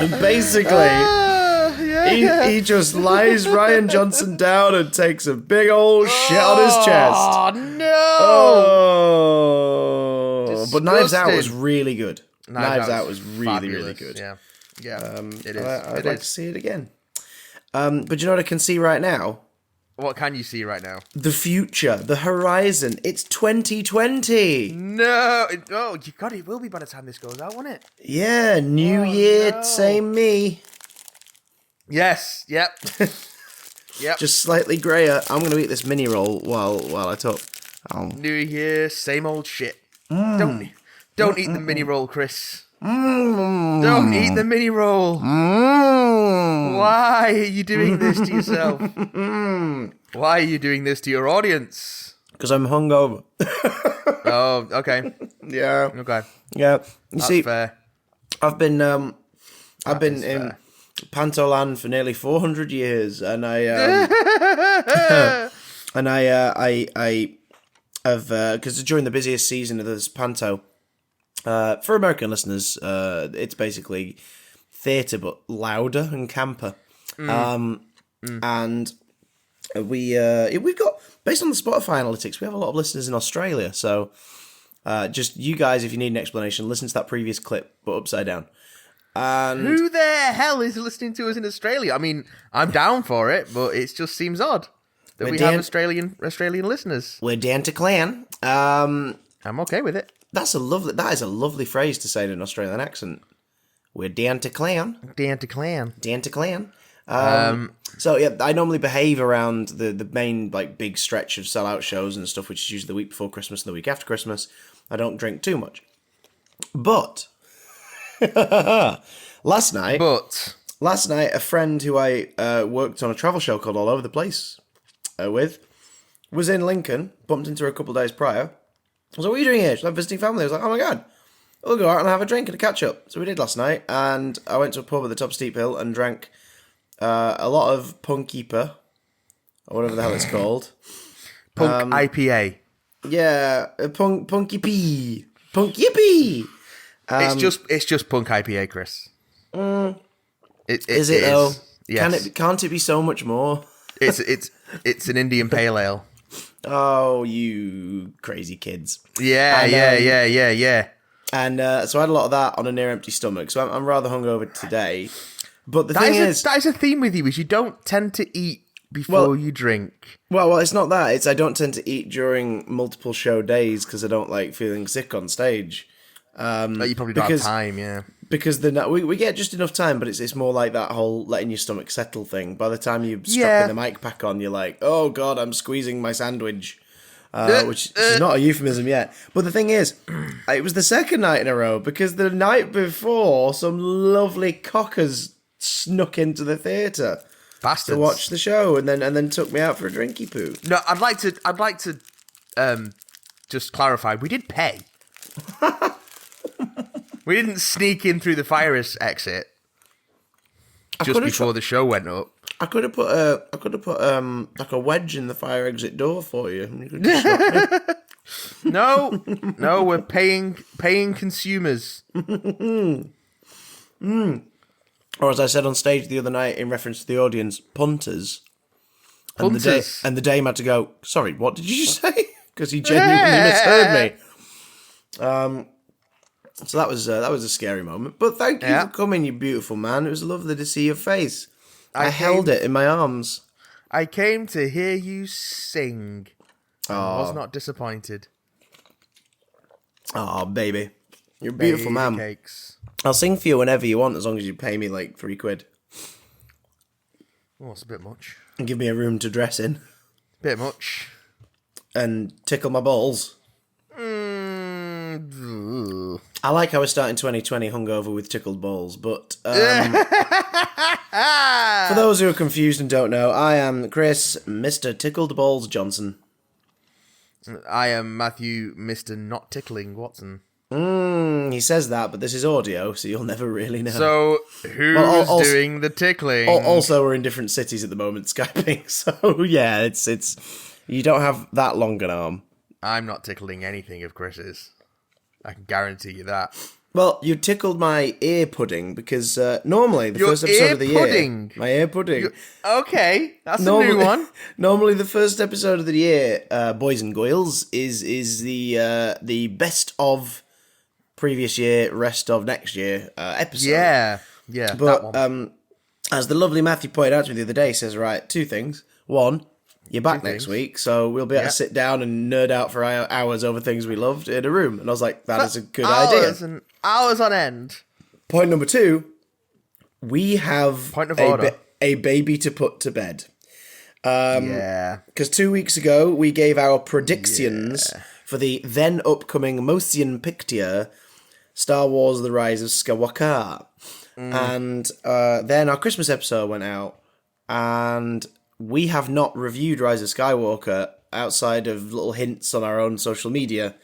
And basically, he just lies Ryan Johnson down and takes a big old shit on his chest. Oh, no! Oh. But Knives Out was really good. Knives Out was really, really good. Yeah, it is. I'd like to see it again. But you know what I can see right now? What can you see right now? The future, the horizon. It's 2020. No. God, it will be by the time this goes out, won't it? Yeah, new year, same me. Yes, yep. Yep. Just slightly grayer. I'm going to eat this mini roll while I talk. Oh. New year, same old shit. Don't eat the mini roll, Chris. Don't eat the mini roll. Why are you doing this to yourself? Why are you doing this to your audience? Because I'm hungover. Oh, okay. Yeah. Okay. Yeah. You That's see, fair. I've been in Pantoland for nearly 400 years, and I have because during the busiest season of this Panto. For American listeners, it's basically theatre but louder and camper. And we've got, based on the Spotify analytics, we have a lot of listeners in Australia. So just you guys, if you need an explanation, listen to that previous clip, but upside down. And who the hell is listening to us in Australia? I mean, I'm down for it, but it just seems odd that we have Australian listeners. We're down to clan. I'm okay with it. That is a lovely phrase to say in an Australian accent. We're down to clan. Down to clan. Down to clan. So yeah, I normally behave around the main like big stretch of sellout shows and stuff, which is usually the week before Christmas and the week after Christmas. I don't drink too much. But last night, a friend who I worked on a travel show called All Over the Place with was in Lincoln, bumped into her a couple of days prior. I was like, what are you doing here? She's like, visiting family. I was like, oh my God, we'll go out and have a drink and a catch up. So we did last night, and I went to a pub at the top of Steep Hill and drank a lot of Punk Keeper, or whatever the hell it's called. Punk IPA. Yeah, Punky P. Punk Yippee. It's just Punk IPA, Chris. Is it though? Yes. Can't it be so much more? It's an Indian Pale Ale. Oh, you crazy kids. Yeah. And so I had a lot of that on a near empty stomach. So I'm rather hungover today. But the thing is... That is a theme with you, is you don't tend to eat before you drink. Well, it's not that. It's I don't tend to eat during multiple show days because I don't like feeling sick on stage. But you probably don't have time, yeah. Because we get just enough time, but it's more like that whole letting your stomach settle thing. By the time you're strapping the mic pack on, you're like, oh God, I'm squeezing my sandwich. Which is not a euphemism yet. But the thing is, it was the second night in a row, because the night before, some lovely cockers snuck into the theatre. Bastards. To watch the show, and then took me out for a drinky poo. No, I'd like to just clarify, we did pay. We didn't sneak in through the fire exit just before the show went up. I could have put like a wedge in the fire exit door for you. And you could just stop me. No, we're paying consumers. Or as I said on stage the other night in reference to the audience, punters. And the dame had to go, sorry, what did you say? Because he genuinely misheard me. So that was a scary moment. But thank you for coming, you beautiful man. It was lovely to see your face. I held it in my arms. I came to hear you sing. I was not disappointed. Oh, baby. You're a beautiful man. Cakes. I'll sing for you whenever you want, as long as you pay me like £3. Oh, it's a bit much. And give me a room to dress in. Bit much. And tickle my balls. I like how we're starting 2020 hungover with tickled balls, but for those who are confused and don't know, I am Chris, Mr. Tickled Balls Johnson. I am Matthew, Mr. Not Tickling Watson. He says that, but this is audio, so you'll never really know. So, who's also, doing the tickling? Also, we're in different cities at the moment, Skyping. So, yeah, it's you don't have that long an arm. I'm not tickling anything of Chris's. I can guarantee you that. Well, you tickled my ear pudding because normally the first episode of the year... My ear pudding. Okay, that's a new one. Normally the first episode of the year, Boys and Goyles, is the best of previous year, rest of next year episode. Yeah, But that one. as the lovely Matthew pointed out to me the other day, he says, right, two things. One, you're back next week, so we'll be able to sit down and nerd out for hours over things we loved in a room. And I was like, that is a good idea. Hours and hours on end. Point number two, we have Point of order. A baby to put to bed. Yeah. Because 2 weeks ago, we gave our predictions for the then upcoming motion picture, Star Wars The Rise of Skywalker. And then our Christmas episode went out, and we have not reviewed Rise of Skywalker outside of little hints on our own social media.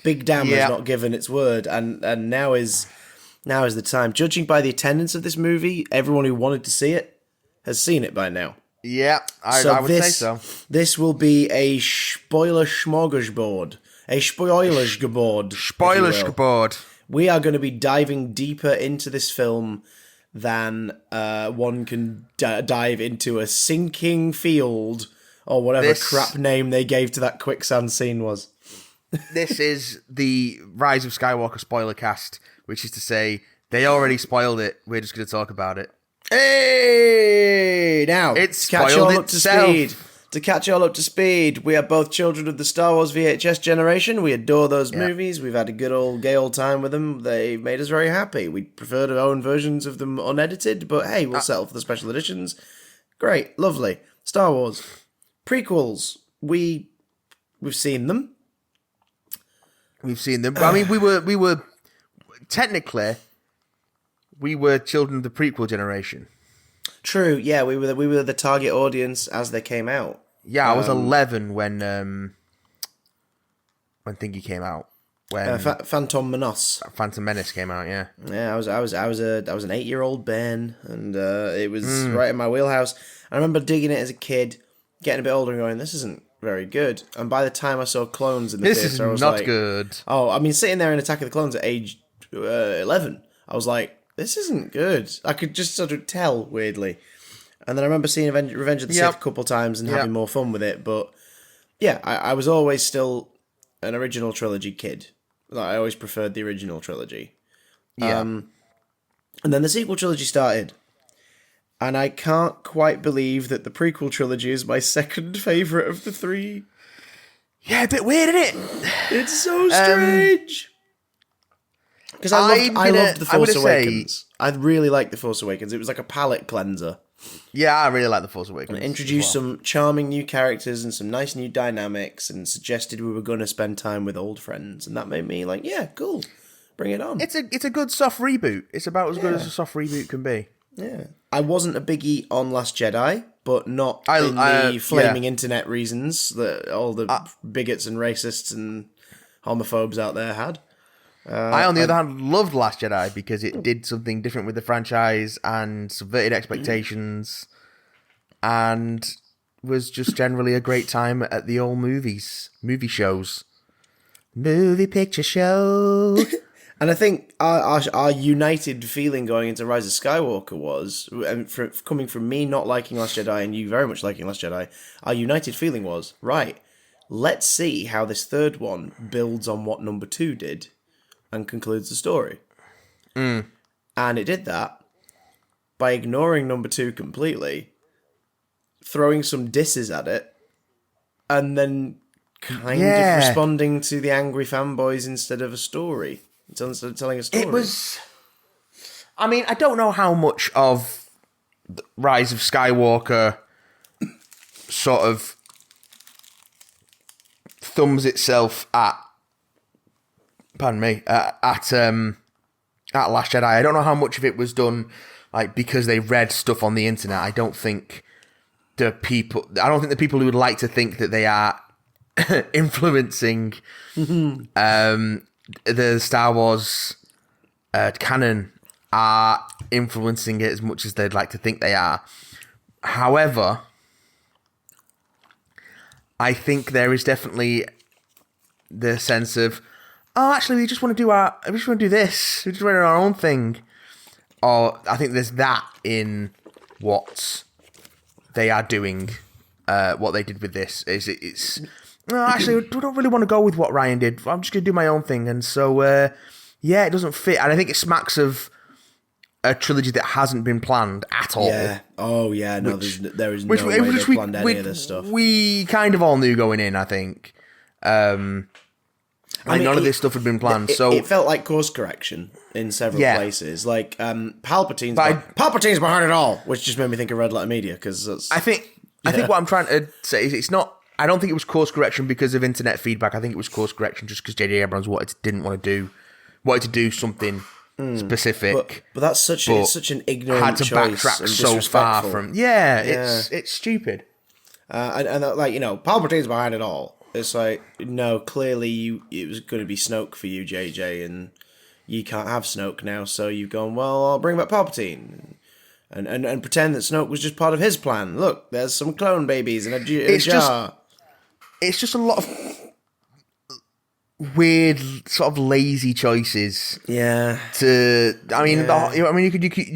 Big Damn has not given its word, and now is the time. Judging by the attendance of this movie, everyone who wanted to see it has seen it by now. Yeah, I would say so. This will be a spoiler smorgasbord. A spoilersgeboard. Spoilersgeboard. We are going to be diving deeper into this film than one can dive into a sinking field or whatever crap name they gave to that quicksand scene was. This is the Rise of Skywalker spoiler cast, which is to say, they already spoiled it. We're just going to talk about it. Hey! Now, it's to catch you spoiled all up to speed, we are both children of the Star Wars VHS generation. We adore those movies. We've had a good old gay old time with them. They made us very happy. We prefer to own versions of them unedited, but hey, we'll settle for the special editions. Great, lovely. Star Wars. Prequels. We've seen them. We've seen them. I mean, we were technically we were children of the prequel generation. True. Yeah, we were the target audience as they came out. Yeah, I was 11 when Thingy came out. When Phantom Menace. Phantom Menace came out. Yeah. Yeah, I was an 8-year-old Ben, and it was right in my wheelhouse. I remember digging it as a kid, getting a bit older, and going, "This isn't very good." And by the time I saw Clones in the theater, I was like, good. Oh, I mean, sitting there in Attack of the Clones at age 11, I was like, this isn't good. I could just sort of tell, weirdly. And then I remember seeing Revenge of the Sith a couple times and having more fun with it. But yeah, I was always still an original trilogy kid. Like, I always preferred the original trilogy. Yeah. And then the sequel trilogy started. And I can't quite believe that the prequel trilogy is my second favourite of the three. Yeah, a bit weird, isn't it? It's so strange. Because I loved The Force Awakens. I really liked The Force Awakens. It was like a palate cleanser. Yeah, I really like The Force Awakens. And it introduced some charming new characters and some nice new dynamics and suggested we were going to spend time with old friends. And that made me like, yeah, cool. Bring it on. It's a good soft reboot. It's about as good as a soft reboot can be. Yeah. I wasn't a biggie on Last Jedi, but not in the flaming internet reasons that all the bigots and racists and homophobes out there had. I, on the other hand, loved Last Jedi because it did something different with the franchise and subverted expectations and was just generally a great time at the old movie shows. Movie picture show. And I think our united feeling going into Rise of Skywalker was, and coming from me not liking Last Jedi and you very much liking Last Jedi, our united feeling was, right, let's see how this third one builds on what number 2 did and concludes the story. And it did that by ignoring number 2 completely, throwing some disses at it, and then kind of responding to the angry fanboys instead of a story. Instead of telling a story. It was... I mean, I don't know how much of the Rise of Skywalker sort of thumbs itself at... Pardon me. At Last Jedi. I don't know how much of it was done like because they read stuff on the internet. I don't think the people who would like to think that they are influencing the Star Wars canon are influencing it as much as they'd like to think they are. However, I think there is definitely the sense of, oh, actually, we just want to do this. We just want to do our own thing. Or I think there's that in what they are doing. What they did with this it's no, actually, I don't really want to go with what Ryan did. I'm just going to do my own thing. And so, it doesn't fit. And I think it smacks of a trilogy that hasn't been planned at all. Yeah. Oh, yeah. No, there is no way they planned any of this stuff. We kind of all knew going in, I think. None of this stuff had been planned. It felt like course correction in several places. Like, Palpatine's behind it all, which just made me think of Red Letter Media, because I think what I'm trying to say is it's not... I don't think it was course correction because of internet feedback. I think it was course correction just because J.J. Abrams wanted to do something specific. But that's such an ignorant had to choice backtrack and so far disrespectful. from... It's stupid. And like, Palpatine's behind it all. It's like, no, clearly it was going to be Snoke for you, JJ, and you can't have Snoke now, so you've gone, well, I'll bring back Palpatine. And pretend that Snoke was just part of his plan. Look, there's some clone babies in a jar. It's just a lot of weird, sort of lazy choices. Yeah. You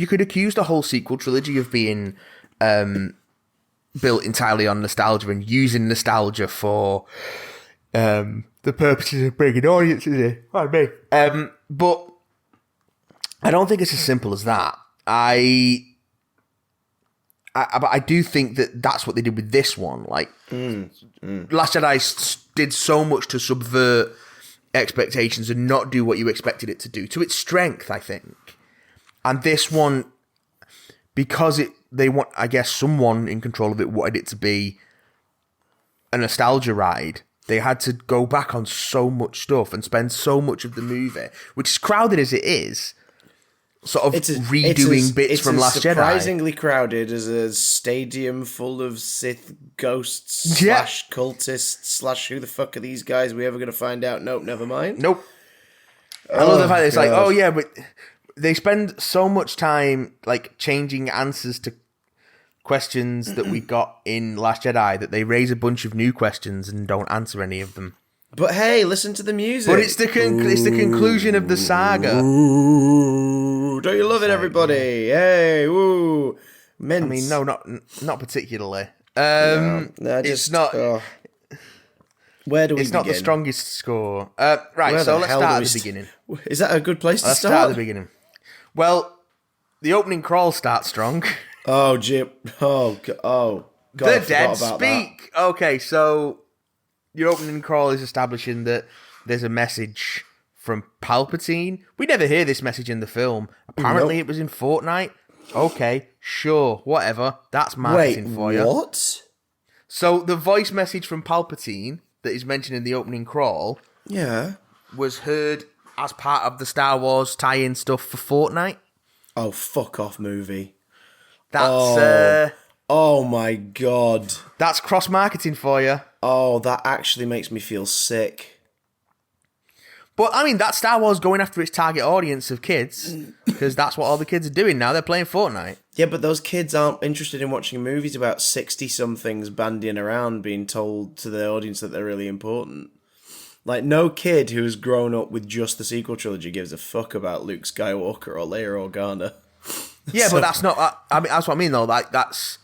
could accuse the whole sequel trilogy of being built entirely on nostalgia and using nostalgia for the purposes of bringing audiences in. But I don't think it's as simple as that. But I do think that that's what they did with this one. Like, Last Jedi did so much to subvert expectations and not do what you expected it to do, to its strength, I think. And this one, because they want, I guess, someone in control of it wanted it to be a nostalgia ride. They had to go back on so much stuff and spend so much of the movie, which is crowded as it is, sort of redoing bits from Last Jedi. It's surprisingly crowded as a stadium full of Sith ghosts / cultists / who the fuck are these guys? Are we ever going to find out? Nope, never mind. Nope. I love the fact that it's like, oh yeah, but they spend so much time like changing answers to questions that we got in Last Jedi that they raise a bunch of new questions and don't answer any of them. But hey, listen to the music. But it's the conclusion of the saga. Ooh, don't you love it, everybody? Hey, woo, mince. I mean, no, not particularly. It's not. Where do we begin? It's not the strongest score. Right, so let's start at the beginning. Is that a good place to start? Let's start at the beginning. Well, the opening crawl starts strong. Oh, Jim. Oh, God. The dead speak. That. Okay, so your opening crawl is establishing that there's a message from Palpatine. We never hear this message in the film. Apparently it was in Fortnite. Okay, sure, whatever. That's marketing for you. What? So the voice message from Palpatine that is mentioned in the opening crawl was heard as part of the Star Wars tie-in stuff for Fortnite. Oh, fuck off, movie. That's oh my God. That's cross-marketing for you. Oh, that actually makes me feel sick. But, I mean, that's Star Wars going after its target audience of kids, because that's what all the kids are doing now. They're playing Fortnite. Yeah, but those kids aren't interested in watching movies about 60-somethings bandying around being told to the audience that they're really important. Like, no kid who's grown up with just the sequel trilogy gives a fuck about Luke Skywalker or Leia Organa. Yeah, but that's not... I mean, that's what I mean, though. Like, that's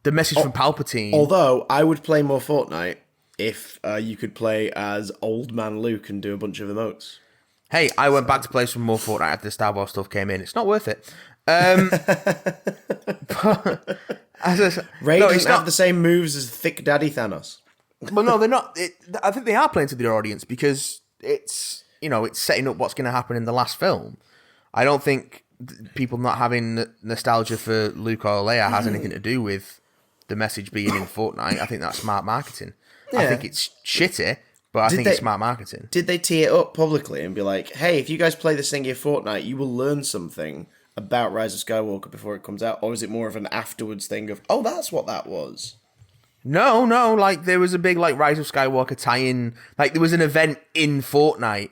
the message from Palpatine. Although, I would play more Fortnite if you could play as old man Luke and do a bunch of emotes. Hey, I went back to play some more Fortnite after the Star Wars stuff came in. It's not worth it. Rey doesn't have the same moves as Thick Daddy Thanos. Well, no, they're not. I think they are playing to their audience because it's setting up what's going to happen in the last film. I don't think people not having nostalgia for Luke or Leia has anything to do with the message being in Fortnite. I think that's smart marketing. Yeah. I think it's shitty, but I think it's smart marketing. Did they tee it up publicly and be like, hey, if you guys play this thing in Fortnite, you will learn something about Rise of Skywalker before it comes out? Or is it more of an afterwards thing of, oh, that's what that was? No, like there was a big like Rise of Skywalker tie-in. Like there was an event in Fortnite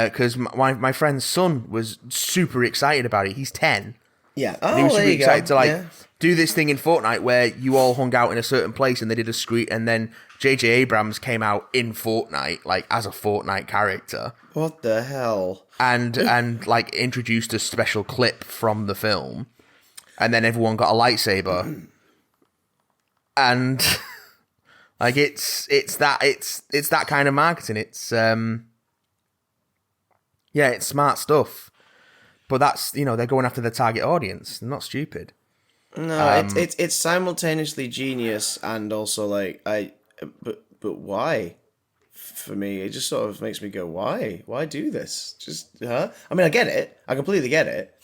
because my friend's son was super excited about it. He's 10. Yeah. And he was Oh, there super you go. excited to Yeah. do this thing in Fortnite where you all hung out in a certain place and they did a screen, and then J.J. Abrams came out in Fortnite, like as a Fortnite character. What the hell? And like introduced a special clip from the film, and then everyone got a lightsaber. And like it's that kind of marketing. It's it's smart stuff. But that's, they're going after the target audience. They're not stupid. No, it's simultaneously genius and also but why? For me, it just sort of makes me go, why? Why do this? Just, huh? I mean, I get it. I completely get it.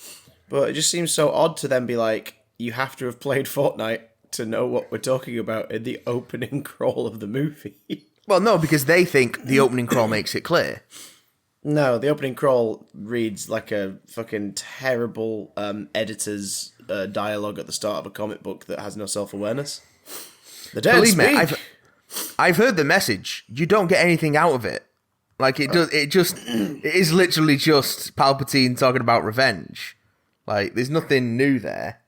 But it just seems so odd to then be like, you have to have played Fortnite to know what we're talking about in the opening crawl of the movie. Well, no, because they think the opening crawl makes it clear. No, the opening crawl reads like a fucking terrible editor's dialogue at the start of a comic book that has no self-awareness. The dead Believe speak. me, I've heard the message. You don't get anything out of it. Like, it is literally just Palpatine talking about revenge. Like, there's nothing new there.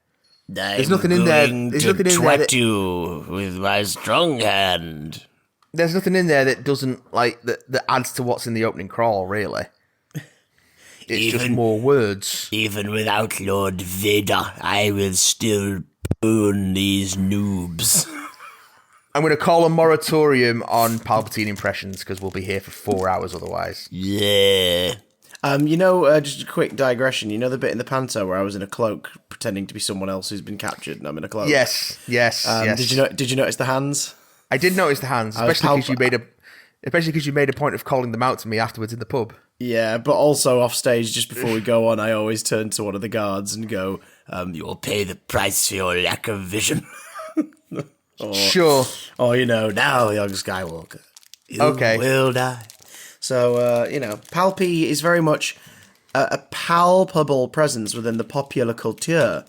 There's nothing in there. There's nothing in there you with my strong hand. There's nothing in there that doesn't that adds to what's in the opening crawl. Really, it's just more words. Even without Lord Vader, I will still own these noobs. I'm going to call a moratorium on Palpatine impressions because we'll be here for 4 hours otherwise. Yeah. Just a quick digression. You know the bit in the panto where I was in a cloak pretending to be someone else who's been captured, and I'm in a cloak. Yes. Did you notice the hands? I did notice the hands, especially because you made a point of calling them out to me afterwards in the pub. Yeah, but also off stage, just before we go on, I always turn to one of the guards and go, You'll pay the price for your lack of vision. Sure. now, young Skywalker, you will die. So, Palpy is very much a palpable presence within the popular culture.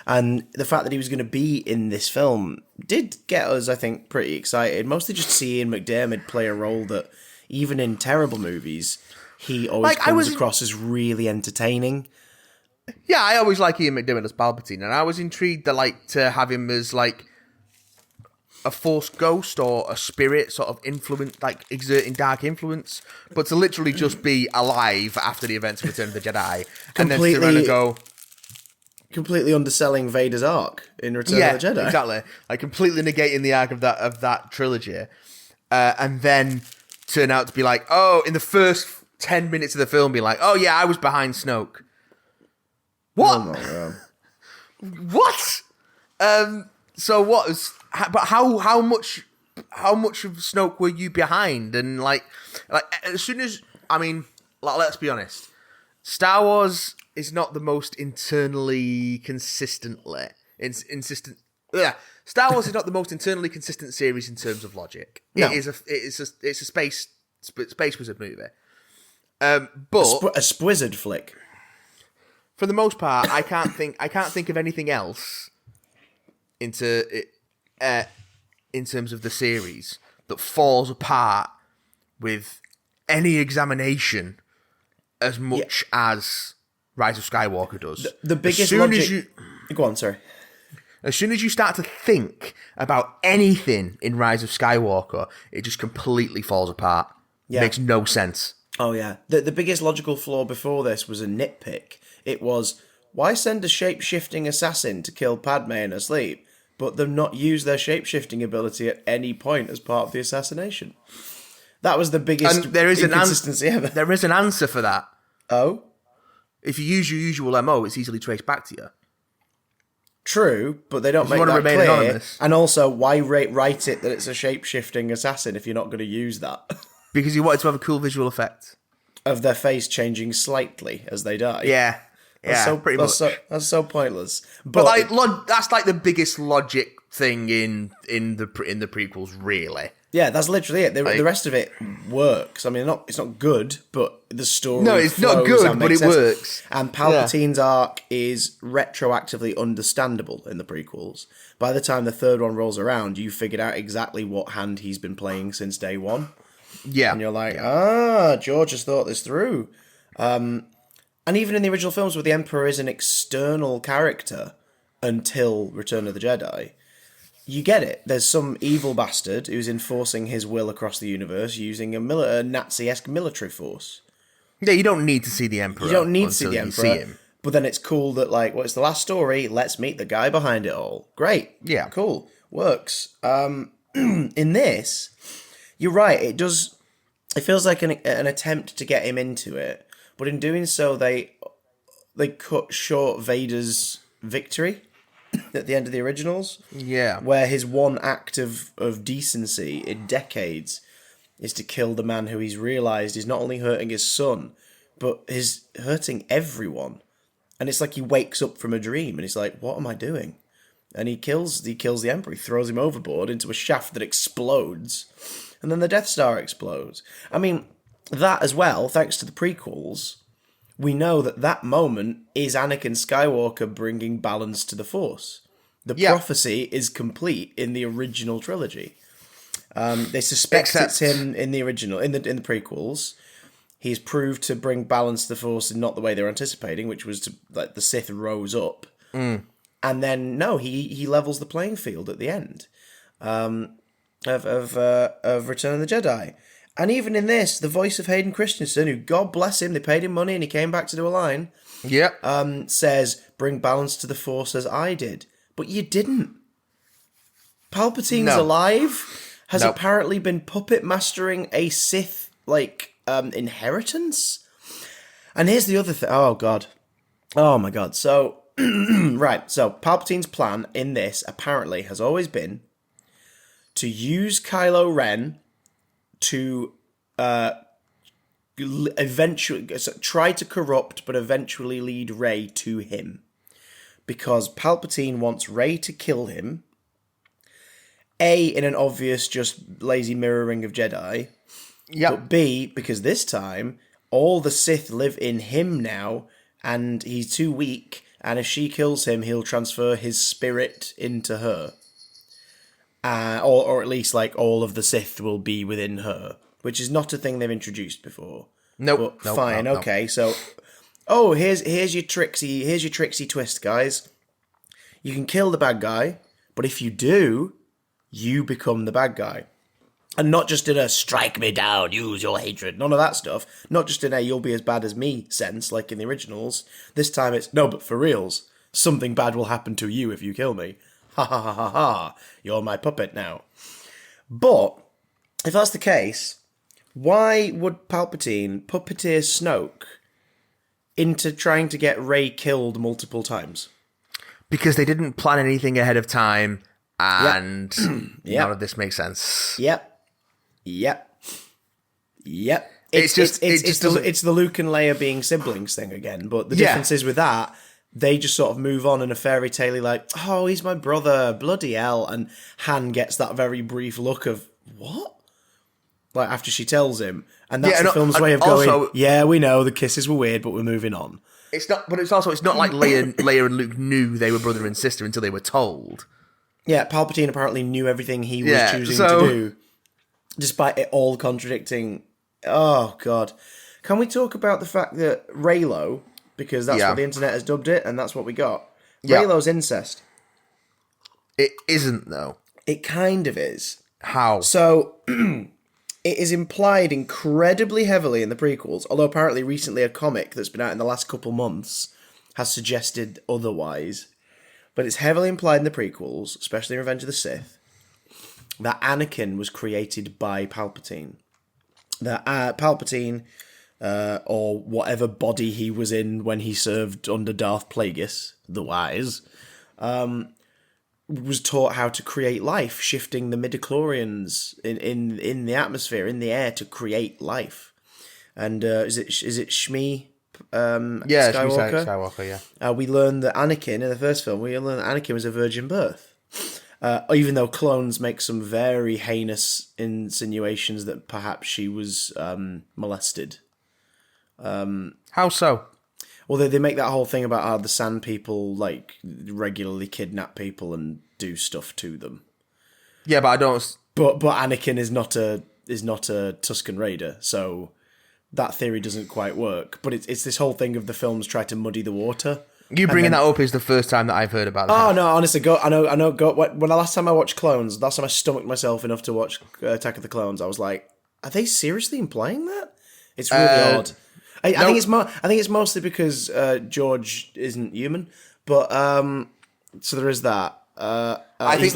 And the fact that he was going to be in this film did get us, I think, pretty excited. Mostly just seeing McDiarmid play a role that, even in terrible movies, he always comes across as really entertaining. Yeah, I always like Ian McDiarmid as Palpatine, and I was intrigued to have him as a force ghost or a spirit sort of influence, exerting dark influence, but to literally just be alive after the events of Return of the Jedi, and then sit around and go... Completely underselling Vader's arc in Return of the Jedi. Exactly. Completely negating the arc of that trilogy. And then turn out to be in the first 10 minutes of the film, be oh yeah, I was behind Snoke. What? Oh my God. What? So what was... But how much of Snoke were you behind? And as soon as... I mean, let's be honest. Star Wars... is not the most internally consistently insistent. Yeah, Star Wars is not the most internally consistent series in terms of logic. No. It's a space wizard movie. But a Squizzard flick. For the most part, I can't think of anything else in terms of the series that falls apart with any examination as much as Rise of Skywalker does. The biggest logic... Go on, sorry. As soon as you start to think about anything in Rise of Skywalker, it just completely falls apart. Yeah. It makes no sense. Oh, yeah. The biggest logical flaw before this was a nitpick. It was, why send a shape-shifting assassin to kill Padme in her sleep, but them not use their shape-shifting ability at any point as part of the assassination? That was the biggest inconsistency ever. There is an answer for that. Oh? If you use your usual MO, it's easily traced back to you. True, but they don't make that clear. Anonymous. And also, why write it that it's a shape-shifting assassin if you're not going to use that? Because you wanted to have a cool visual effect. Of their face changing slightly as they die. Yeah. Pretty much. That's so pointless. But that's the biggest logic thing in the prequels, really. Yeah, that's literally it. The rest of it works. I mean, it's not good, but the story. No, it's not good, but it works. And Palpatine's arc is retroactively understandable in the prequels. By the time the third one rolls around, you figured out exactly what hand he's been playing since day one. Yeah. And you're like, George has thought this through. And even in the original films where the Emperor is an external character until Return of the Jedi, you get it. There's some evil bastard who's enforcing his will across the universe using a Nazi-esque military force. Yeah, you don't need to see the Emperor. You don't need to see until the you Emperor. see him. But then it's cool that, like, well, it's the last story. Let's meet the guy behind it all. Great. Yeah. Cool. Works. In this, you're right. It does. It feels like an attempt to get him into it, but in doing so, they cut short Vader's victory at the end of the originals. Yeah. Where his one act of decency in decades is to kill the man who he's realised is not only hurting his son, but is hurting everyone. And it's like he wakes up from a dream and he's like, what am I doing? And he kills the Emperor. He throws him overboard into a shaft that explodes. And then the Death Star explodes. I mean, that as well, thanks to the prequels, we know that moment is Anakin Skywalker bringing balance to the Force. The prophecy is complete in the original trilogy. They suspect it's him in the original, in the prequels. He's proved to bring balance to the Force in not the way they were anticipating, which was to, like, the Sith rose up. And then, no, he levels the playing field at the end of Return of the Jedi. And even in this, the voice of Hayden Christensen, who, God bless him, they paid him money and he came back to do a line, says, bring balance to the Force as I did. But you didn't. Palpatine's alive, has apparently been puppet mastering a Sith, inheritance. And here's the other thing. Oh, God. Oh, my God. So, right. So, Palpatine's plan in this, apparently, has always been to use Kylo Ren to eventually try to corrupt, but eventually lead Rey to him. Because Palpatine wants Rey to kill him. A, in an obvious, just lazy mirroring of Jedi. Yeah. But B, because this time, all the Sith live in him now, and he's too weak, and if she kills him, he'll transfer his spirit into her. Or at least, all of the Sith will be within her, which is not a thing they've introduced before. Nope. Fine, okay, so... here's your tricksy twist, guys. You can kill the bad guy, but if you do, you become the bad guy. And not just in a strike me down, use your hatred, none of that stuff. Not just in a you'll be as bad as me sense, like in the originals. This time it's, no, but for reals, something bad will happen to you if you kill me. Ha ha ha ha ha, you're my puppet now. But, if that's the case, why would Palpatine puppeteer Snoke into trying to get Rey killed multiple times? Because they didn't plan anything ahead of time, and none of this makes sense. Yep. It's the Luke and Leia being siblings thing again, but the difference is with that, they just sort of move on in a fairy tale like, oh, he's my brother, bloody hell, and Han gets that very brief look of, what? Like, after she tells him, and that's the film's way of going, yeah, we know, the kisses were weird, but we're moving on. It's not like Leia and Luke knew they were brother and sister until they were told. Yeah, Palpatine apparently knew everything he was choosing to do, despite it all contradicting. Oh, God. Can we talk about the fact that Reylo, because that's what the internet has dubbed it, and that's what we got, Reylo's incest? It isn't, though. It kind of is. How? So, it is implied incredibly heavily in the prequels, although apparently recently a comic that's been out in the last couple months has suggested otherwise. But it's heavily implied in the prequels, especially in Revenge of the Sith, that Anakin was created by Palpatine. That Palpatine, or whatever body he was in when he served under Darth Plagueis, the Wise, was taught how to create life, shifting the midichlorians in the atmosphere, in the air, to create life. And is it Shmi? Skywalker? Skywalker, yeah. We learned that Anakin, in the first film, we learned that Anakin was a virgin birth. Even though clones make some very heinous insinuations that perhaps she was molested. How so? Well, they make that whole thing about how the Sand People regularly kidnap people and do stuff to them. Yeah, but I don't... But Anakin is not a not a Tusken Raider, so that theory doesn't quite work. But it's this whole thing of the films try to muddy the water. You bringing that up is the first time that I've heard about that. Oh no, honestly, I know. When the last time I watched Clones, last time I stomached myself enough to watch Attack of the Clones, I was like, are they seriously implying that? It's really odd. I think it's mostly because George isn't human, but so there is that. He's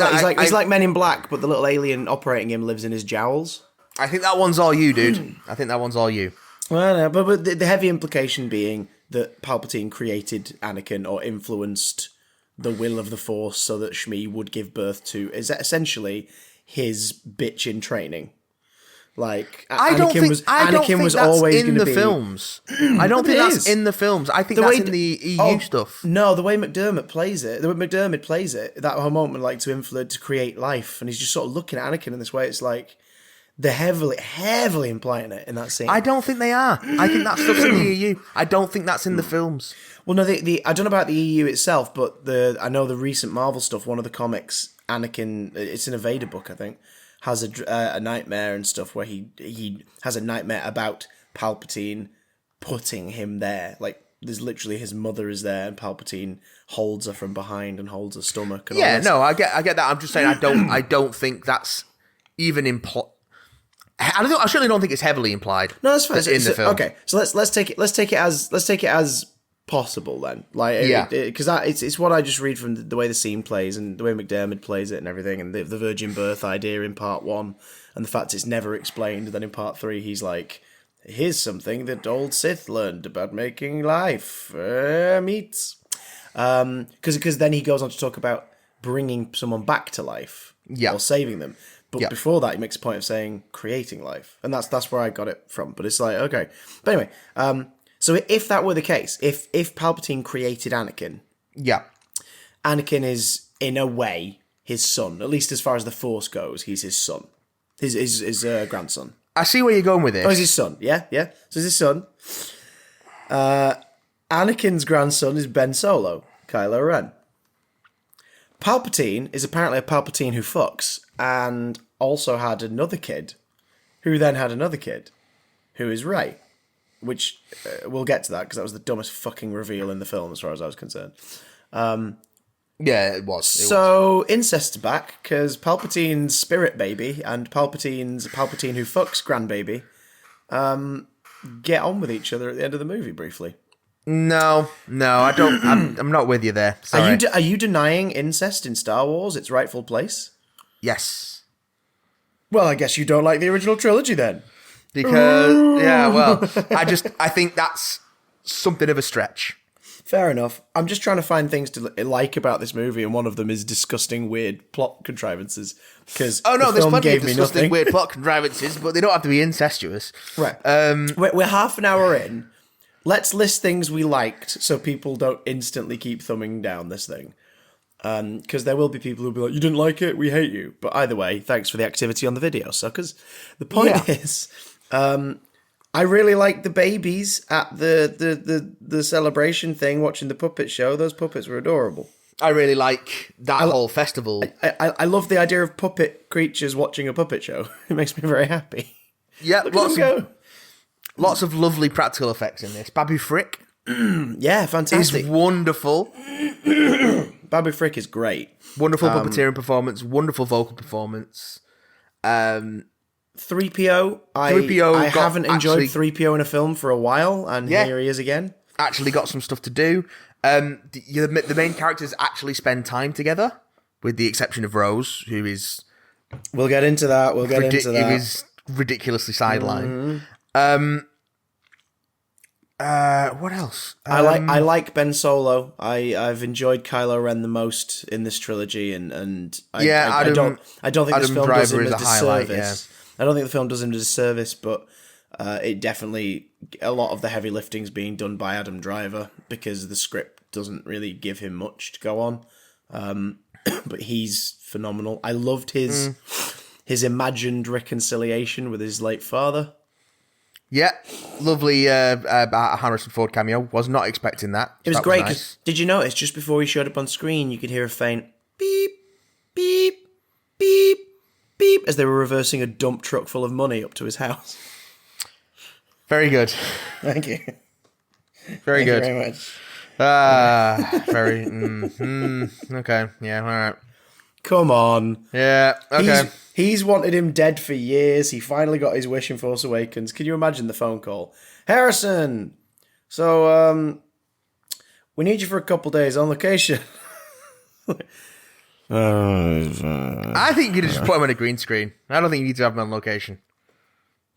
like Men in Black, but the little alien operating him lives in his jowls. I think that one's all you, dude. I think that one's all you. Well, no, but the heavy implication being that Palpatine created Anakin or influenced the will of the Force so that Shmi would give birth to is essentially his bitch in training. Like Anakin was always in the films. I don't think that's in the films. I think that's in the EU stuff. No, the way McDermott plays it, that whole moment, like to create life, and he's just sort of looking at Anakin in this way. It's like they're heavily implying it in that scene. I don't think they are. I think that stuff's in the EU. I don't think that's in the films. Well, no, I don't know about the EU itself, but I know the recent Marvel stuff. One of the comics, Anakin, it's in a Vader book, I think, has a nightmare and stuff where he has a nightmare about Palpatine putting him there. Like, there's literally his mother is there, and Palpatine holds her from behind and holds her stomach. And all this. No, I get that. I'm just saying I don't think that's even implied. I certainly don't think it's heavily implied. No, that's fine. In the film. Okay, so let's take it as possible then. Like, because it's what I just read from the way the scene plays and the way McDermott plays it and everything, and the virgin birth idea in part 1, and the fact it's never explained. And then in part 3, he's like, "Here's something that old Sith learned about making life meats." Because then he goes on to talk about bringing someone back to life, or saving them. But before that, he makes a point of saying creating life, and that's where I got it from. But it's like, okay, but anyway, so if that were the case, if Palpatine created Anakin, Anakin is in a way his son, at least as far as the Force goes. He's his son, his grandson. I see where you're going with this. Oh, he's his son. Yeah. So he's his son. Anakin's grandson is Ben Solo, Kylo Ren. Palpatine is apparently a Palpatine who fucks, and also had another kid, who then had another kid, who is Rey, which we'll get to that, because that was the dumbest fucking reveal in the film, as far as I was concerned. It was. So, incest's back, because Palpatine's spirit baby and Palpatine who fucks grandbaby get on with each other at the end of the movie, briefly. No, I don't. I'm not with you there. Sorry. Are you denying incest in Star Wars its rightful place? Yes. Well, I guess you don't like the original trilogy then. Because I think that's something of a stretch. Fair enough. I'm just trying to find things to like about this movie, and one of them is disgusting, weird plot contrivances. Because there's plenty of disgusting, weird plot contrivances, but they don't have to be incestuous. Right. We're half an hour in. Let's list things we liked so people don't instantly keep thumbing down this thing. Because there will be people who'll be like, you didn't like it, we hate you. But either way, thanks for the activity on the video, suckers. The point is, I really liked the babies at the celebration thing, watching the puppet show. Those puppets were adorable. I really like that whole festival. I love the idea of puppet creatures watching a puppet show. It makes me very happy. Yeah, lots of lovely practical effects in this. Babu Frick. Yeah, fantastic. Is wonderful. Babu Frick is great. Wonderful puppeteering performance, wonderful vocal performance. 3PO. I haven't enjoyed 3PO in a film for a while, and here he is again. Actually got some stuff to do. The main characters actually spend time together, with the exception of Rose, who is... We'll get into that. Who is ridiculously sidelined. Mm-hmm. What else? I like Ben Solo. I've enjoyed Kylo Ren the most in this trilogy, and I don't think this film does him a disservice. I don't think the film does him a disservice, but it definitely, a lot of the heavy lifting's being done by Adam Driver, because the script doesn't really give him much to go on. But he's phenomenal. I loved his imagined reconciliation with his late father. Yeah, lovely Harrison Ford cameo. Was not expecting that. It was great. Nice. Did you notice, just before he showed up on screen, you could hear a faint beep, beep, beep, beep, asleep as they were reversing a dump truck full of money up to his house. Very good. Thank you. Very Thank you good. very much. Very. Okay. Yeah. All right. Come on. Yeah. Okay. He's wanted him dead for years. He finally got his wish in Force Awakens. Can you imagine the phone call? Harrison! So, we need you for a couple days on location. I think you could just put him on a green screen. I don't think you need to have him on location.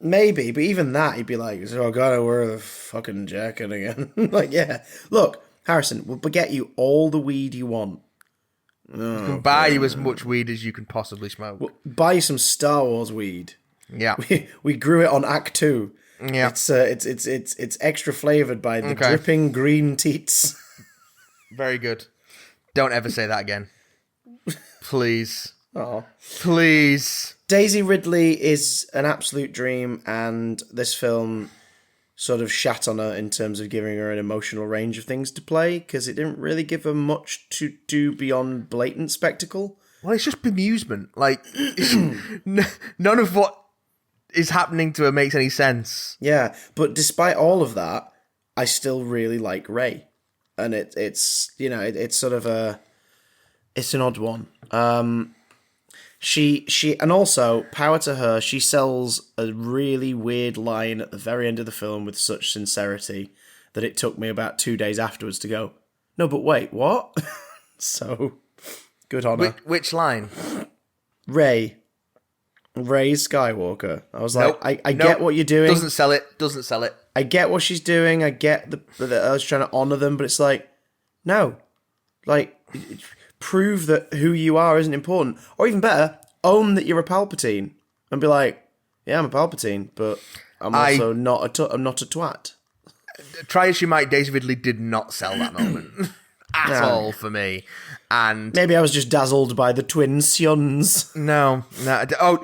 Maybe, but even that, he'd be like, so I gotta wear the fucking jacket again. Like, yeah. Look, Harrison, we'll get you all the weed you want. Buy you as much weed as you can possibly smoke. We'll buy you some Star Wars weed. Yeah. We grew it on Act 2. Yeah. It's extra flavored by the dripping green teats. Very good. Don't ever say that again. Please. Oh. Please. Daisy Ridley is an absolute dream, and this film sort of shat on her in terms of giving her an emotional range of things to play, because it didn't really give her much to do beyond blatant spectacle. Well, it's just bemusement. Like, none of what is happening to her makes any sense. Yeah, but despite all of that, I still really like Rey, and it's sort of it's an odd one. She and also, power to her, she sells a really weird line at the very end of the film with such sincerity that it took me about 2 days afterwards to go, no, but wait, what? So, good on her. Which line? Rey Skywalker. I was like, I get what you're doing. Doesn't sell it. I get what she's doing. I get that I was trying to honor them, but it's like, no. Like, prove that who you are isn't important. Or even better, own that you're a Palpatine. And be like, yeah, I'm a Palpatine, but I'm also not a twat. Try as you might, Daisy Ridley did not sell that moment. At all for me. And maybe I was just dazzled by the twin Sions. No. Oh,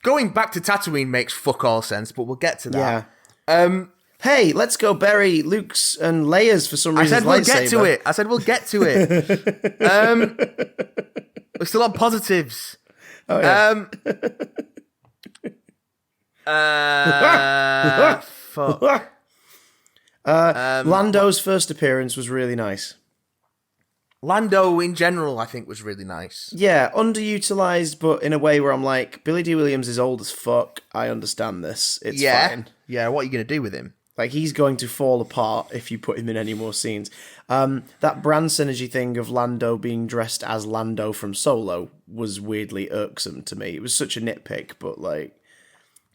going back to Tatooine makes fuck all sense, but we'll get to that. Yeah. Hey, let's go bury Luke's and Leia's for some reason. I said we'll get to it. We're still on positives. Oh, yeah. Fuck. Lando's first appearance was really nice. Lando in general, I think, was really nice. Yeah, underutilized, but in a way where I'm like, Billy D. Williams is old as fuck. I understand this. It's fine. Yeah, what are you going to do with him? Like, he's going to fall apart if you put him in any more scenes. That brand synergy thing of Lando being dressed as Lando from Solo was weirdly irksome to me. It was such a nitpick, but, like,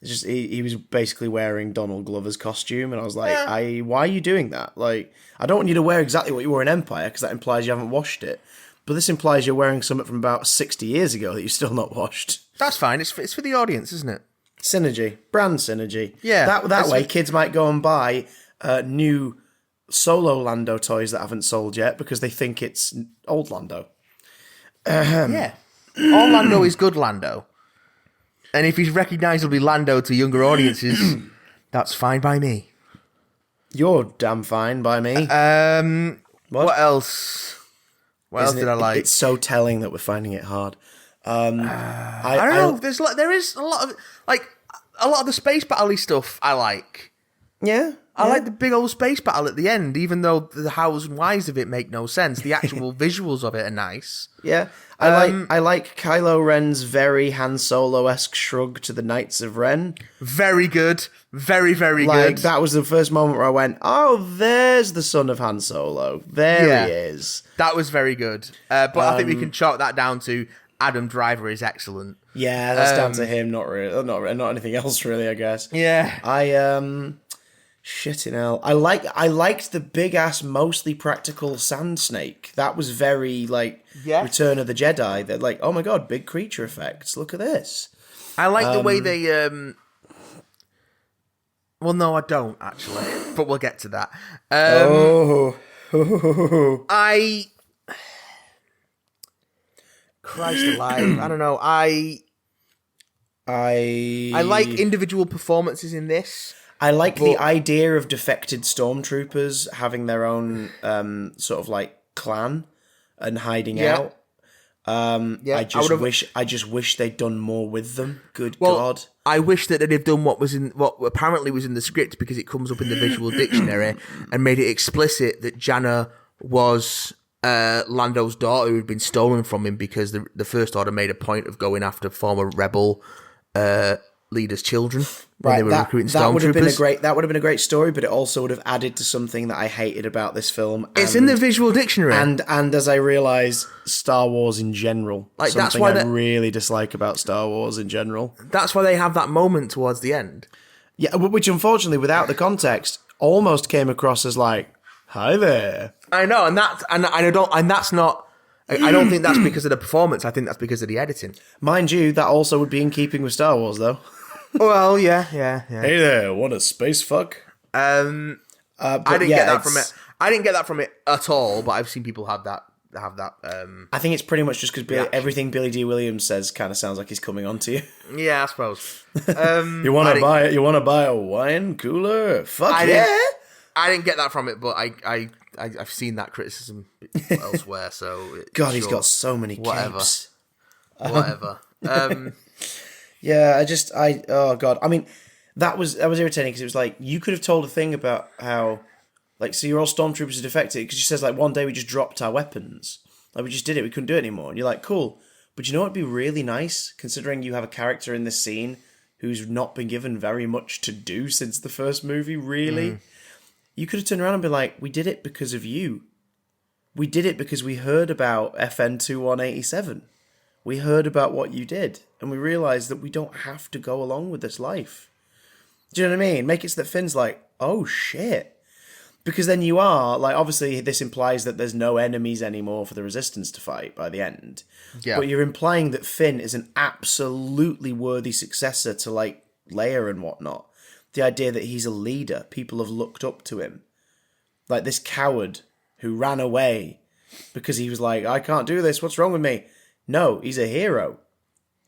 it's just he was basically wearing Donald Glover's costume, and I was like, why are you doing that? Like, I don't want you to wear exactly what you wore in Empire, because that implies you haven't washed it. But this implies you're wearing something from about 60 years ago that you've still not washed. That's fine. It's for the audience, isn't it? Synergy. Brand synergy. Yeah. That way, kids might go and buy new Solo Lando toys that haven't sold yet because they think it's old Lando. Yeah. All Lando is good Lando. And if he's recognisably Lando to younger audiences, that's fine by me. You're damn fine by me. What else? What else did I like? It's so telling that we're finding it hard. I don't know. There is a lot of the space battle-y stuff I like. Yeah. I like the big old space battle at the end, even though the hows and whys of it make no sense. The actual visuals of it are nice. Yeah. I like Kylo Ren's very Han Solo-esque shrug to the Knights of Ren. Very good. Very, very good. That was the first moment where I went, oh, there's the son of Han Solo. There he is. That was very good. But I think we can chalk that down to Adam Driver is excellent. Yeah, that's down to him, not really, not anything else really, I guess. Yeah. Shitting hell. I liked the big ass, mostly practical sand snake. That was very Return of the Jedi. They're like, oh my god, big creature effects. Look at this. I like the way they. Well, no, I don't actually, but we'll get to that. Christ alive! I don't know. I like individual performances in this. I like the idea of defected stormtroopers having their own sort of like clan and hiding out. I just wish they'd done more with them. Good God. I wish that they'd have done what apparently was in the script, because it comes up in the visual dictionary, and made it explicit that Janna was Lando's daughter who had been stolen from him, because the First Order made a point of going after former rebel leaders' children when they were recruiting stormtroopers. That would have been a great story, but it also would have added to something that I hated about this film. It's in the visual dictionary, and as I realise, Star Wars in general, that's why I really dislike about Star Wars in general. That's why they have that moment towards the end. Yeah, which unfortunately, without the context, almost came across as like, "Hi there." I know, I don't think that's because of the performance. I think that's because of the editing. Mind you, that also would be in keeping with Star Wars, though. Well, yeah. Hey there, want a space fuck? I didn't get that from it. I didn't get that from it at all, but I've seen people have that. I think it's pretty much just because everything Billy D. Williams says kind of sounds like he's coming on to you. Yeah, I suppose. You want to buy it? You want to buy a wine cooler? Fuck I didn't get that from it, but I've seen that criticism elsewhere. So God, he's got so many capes. Whatever. Yeah, oh God. I mean, that was irritating, because it was like, you could have told a thing about how, like, so you're all stormtroopers are defected, because she says, like, one day we just dropped our weapons. Like, we just did it, we couldn't do it anymore. And you're like, cool. But you know what would be really nice, considering you have a character in this scene who's not been given very much to do since the first movie, really? You could have turned around and been like, we did it because of you. We did it because we heard about FN 2187. We heard about what you did, and we realised that we don't have to go along with this life. Do you know what I mean? Make it so that Finn's like, oh shit. Because then you are, like, obviously this implies that there's no enemies anymore for the Resistance to fight by the end. Yeah. But you're implying that Finn is an absolutely worthy successor to, like, Leia and whatnot. The idea that he's a leader, people have looked up to him. Like this coward who ran away because he was like, I can't do this, what's wrong with me? No, he's a hero.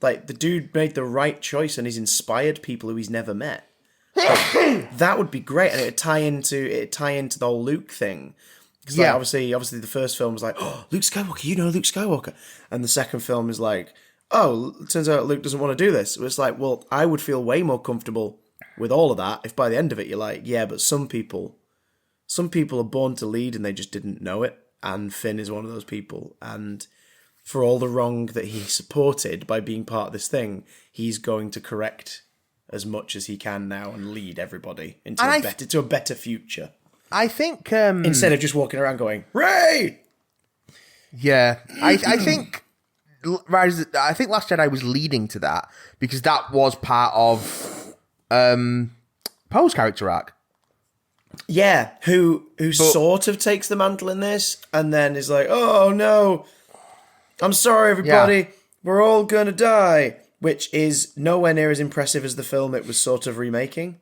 Like, the dude made the right choice and he's inspired people who he's never met. Like, that would be great, and it'd tie into the whole Luke thing. Because like, obviously the first film was like, oh, Luke Skywalker, you know Luke Skywalker. And the second film is like, oh, it turns out Luke doesn't want to do this. It's like, well, I would feel way more comfortable with all of that if by the end of it you're like, yeah, but some people are born to lead and they just didn't know it. And Finn is one of those people. And for all the wrong that he supported by being part of this thing, he's going to correct as much as he can now and lead everybody into a better future. I think instead of just walking around going, Rey! Yeah. I think Last Jedi was leading to that, because that was part of Poe's character arc. Yeah, who sort of takes the mantle in this and then is like, oh no, I'm sorry everybody, we're all gonna die. Which is nowhere near as impressive as the film it was sort of remaking.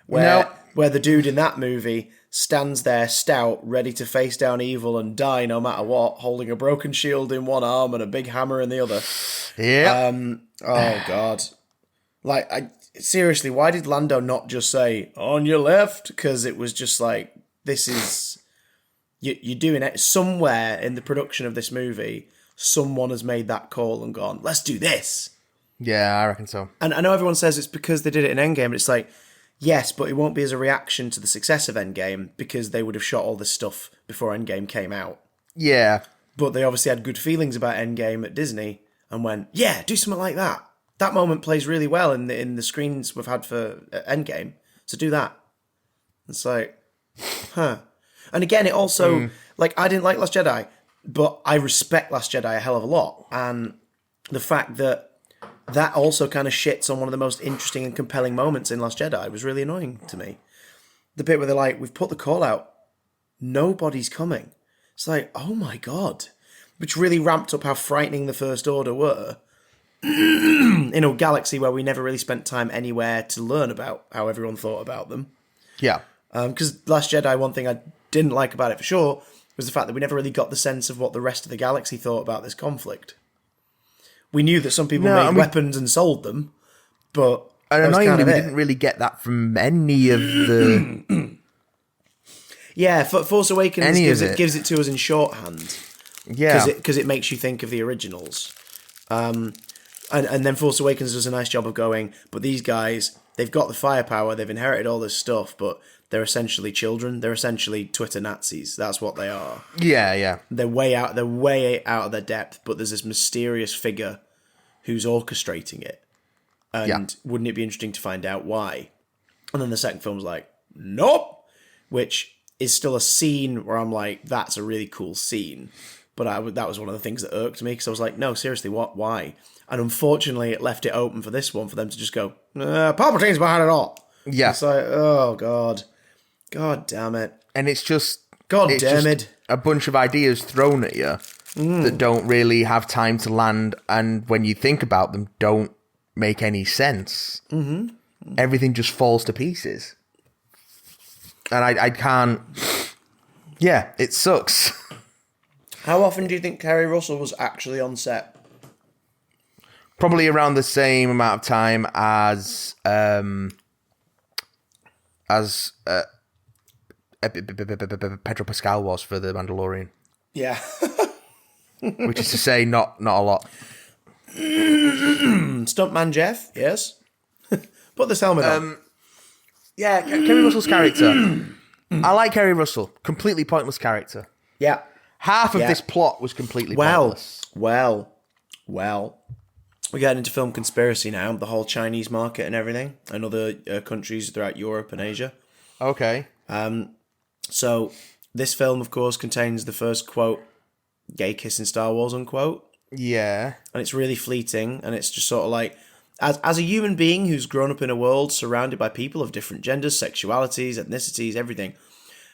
Where the dude in that movie stands there stout, ready to face down evil and die no matter what, holding a broken shield in one arm and a big hammer in the other. Yeah. Oh God. Like, seriously, why did Lando not just say, on your left? Because it was just like, this is... You're doing it. Somewhere in the production of this movie, someone has made that call and gone, let's do this. Yeah, I reckon so. And I know everyone says it's because they did it in Endgame, but it's like, yes, but it won't be as a reaction to the success of Endgame, because they would have shot all this stuff before Endgame came out. Yeah. But they obviously had good feelings about Endgame at Disney and went, yeah, do something like that. That moment plays really well in the screens we've had for Endgame, so do that. It's like, huh. And again, it also, like, I didn't like Last Jedi, but I respect Last Jedi a hell of a lot. And the fact that also kind of shits on one of the most interesting and compelling moments in Last Jedi was really annoying to me. The bit where they're like, we've put the call out, nobody's coming. It's like, oh my God. Which really ramped up how frightening the First Order were in a galaxy where we never really spent time anywhere to learn about how everyone thought about them. Yeah. Because Last Jedi, one thing I didn't like about it for sure was the fact that we never really got the sense of what the rest of the galaxy thought about this conflict. We knew that some people made weapons and sold them, but... And annoyingly, we didn't really get that from any of the... Yeah, Force Awakens gives it to us in shorthand. Yeah. Because it makes you think of the originals. And then Force Awakens does a nice job of going, but these guys, they've got the firepower, they've inherited all this stuff, but they're essentially children. They're essentially Twitter Nazis. That's what they are. Yeah. They're way out of their depth, but there's this mysterious figure who's orchestrating it. And wouldn't it be interesting to find out why? And then the second film's like, nope, which is still a scene where I'm like, that's a really cool scene. But that was one of the things that irked me, because I was like, no, seriously, what? Why? And unfortunately, it left it open for this one, for them to just go, Palpatine's behind it all. Yeah. It's like, oh, God. God damn it. And it's just... God damn it. A bunch of ideas thrown at you that don't really have time to land, and when you think about them, don't make any sense. Mm-hmm. Everything just falls to pieces. And I can't... Yeah, it sucks. How often do you think Kerry Russell was actually on set? Probably around the same amount of time as Pedro Pascal was for The Mandalorian. Yeah. Which is to say, not a lot. Stuntman Jeff, yes. Put this helmet on. Yeah, Kerry Russell's character. I like Kerry Russell. Completely pointless character. Yeah. Half of this plot was completely pointless. Well. We're getting into film conspiracy now. The whole Chinese market and everything. And other countries throughout Europe and Asia. Okay. So, this film, of course, contains the first, quote, gay kiss in Star Wars, unquote. Yeah. And it's really fleeting. And it's just sort of like... As a human being who's grown up in a world surrounded by people of different genders, sexualities, ethnicities, everything,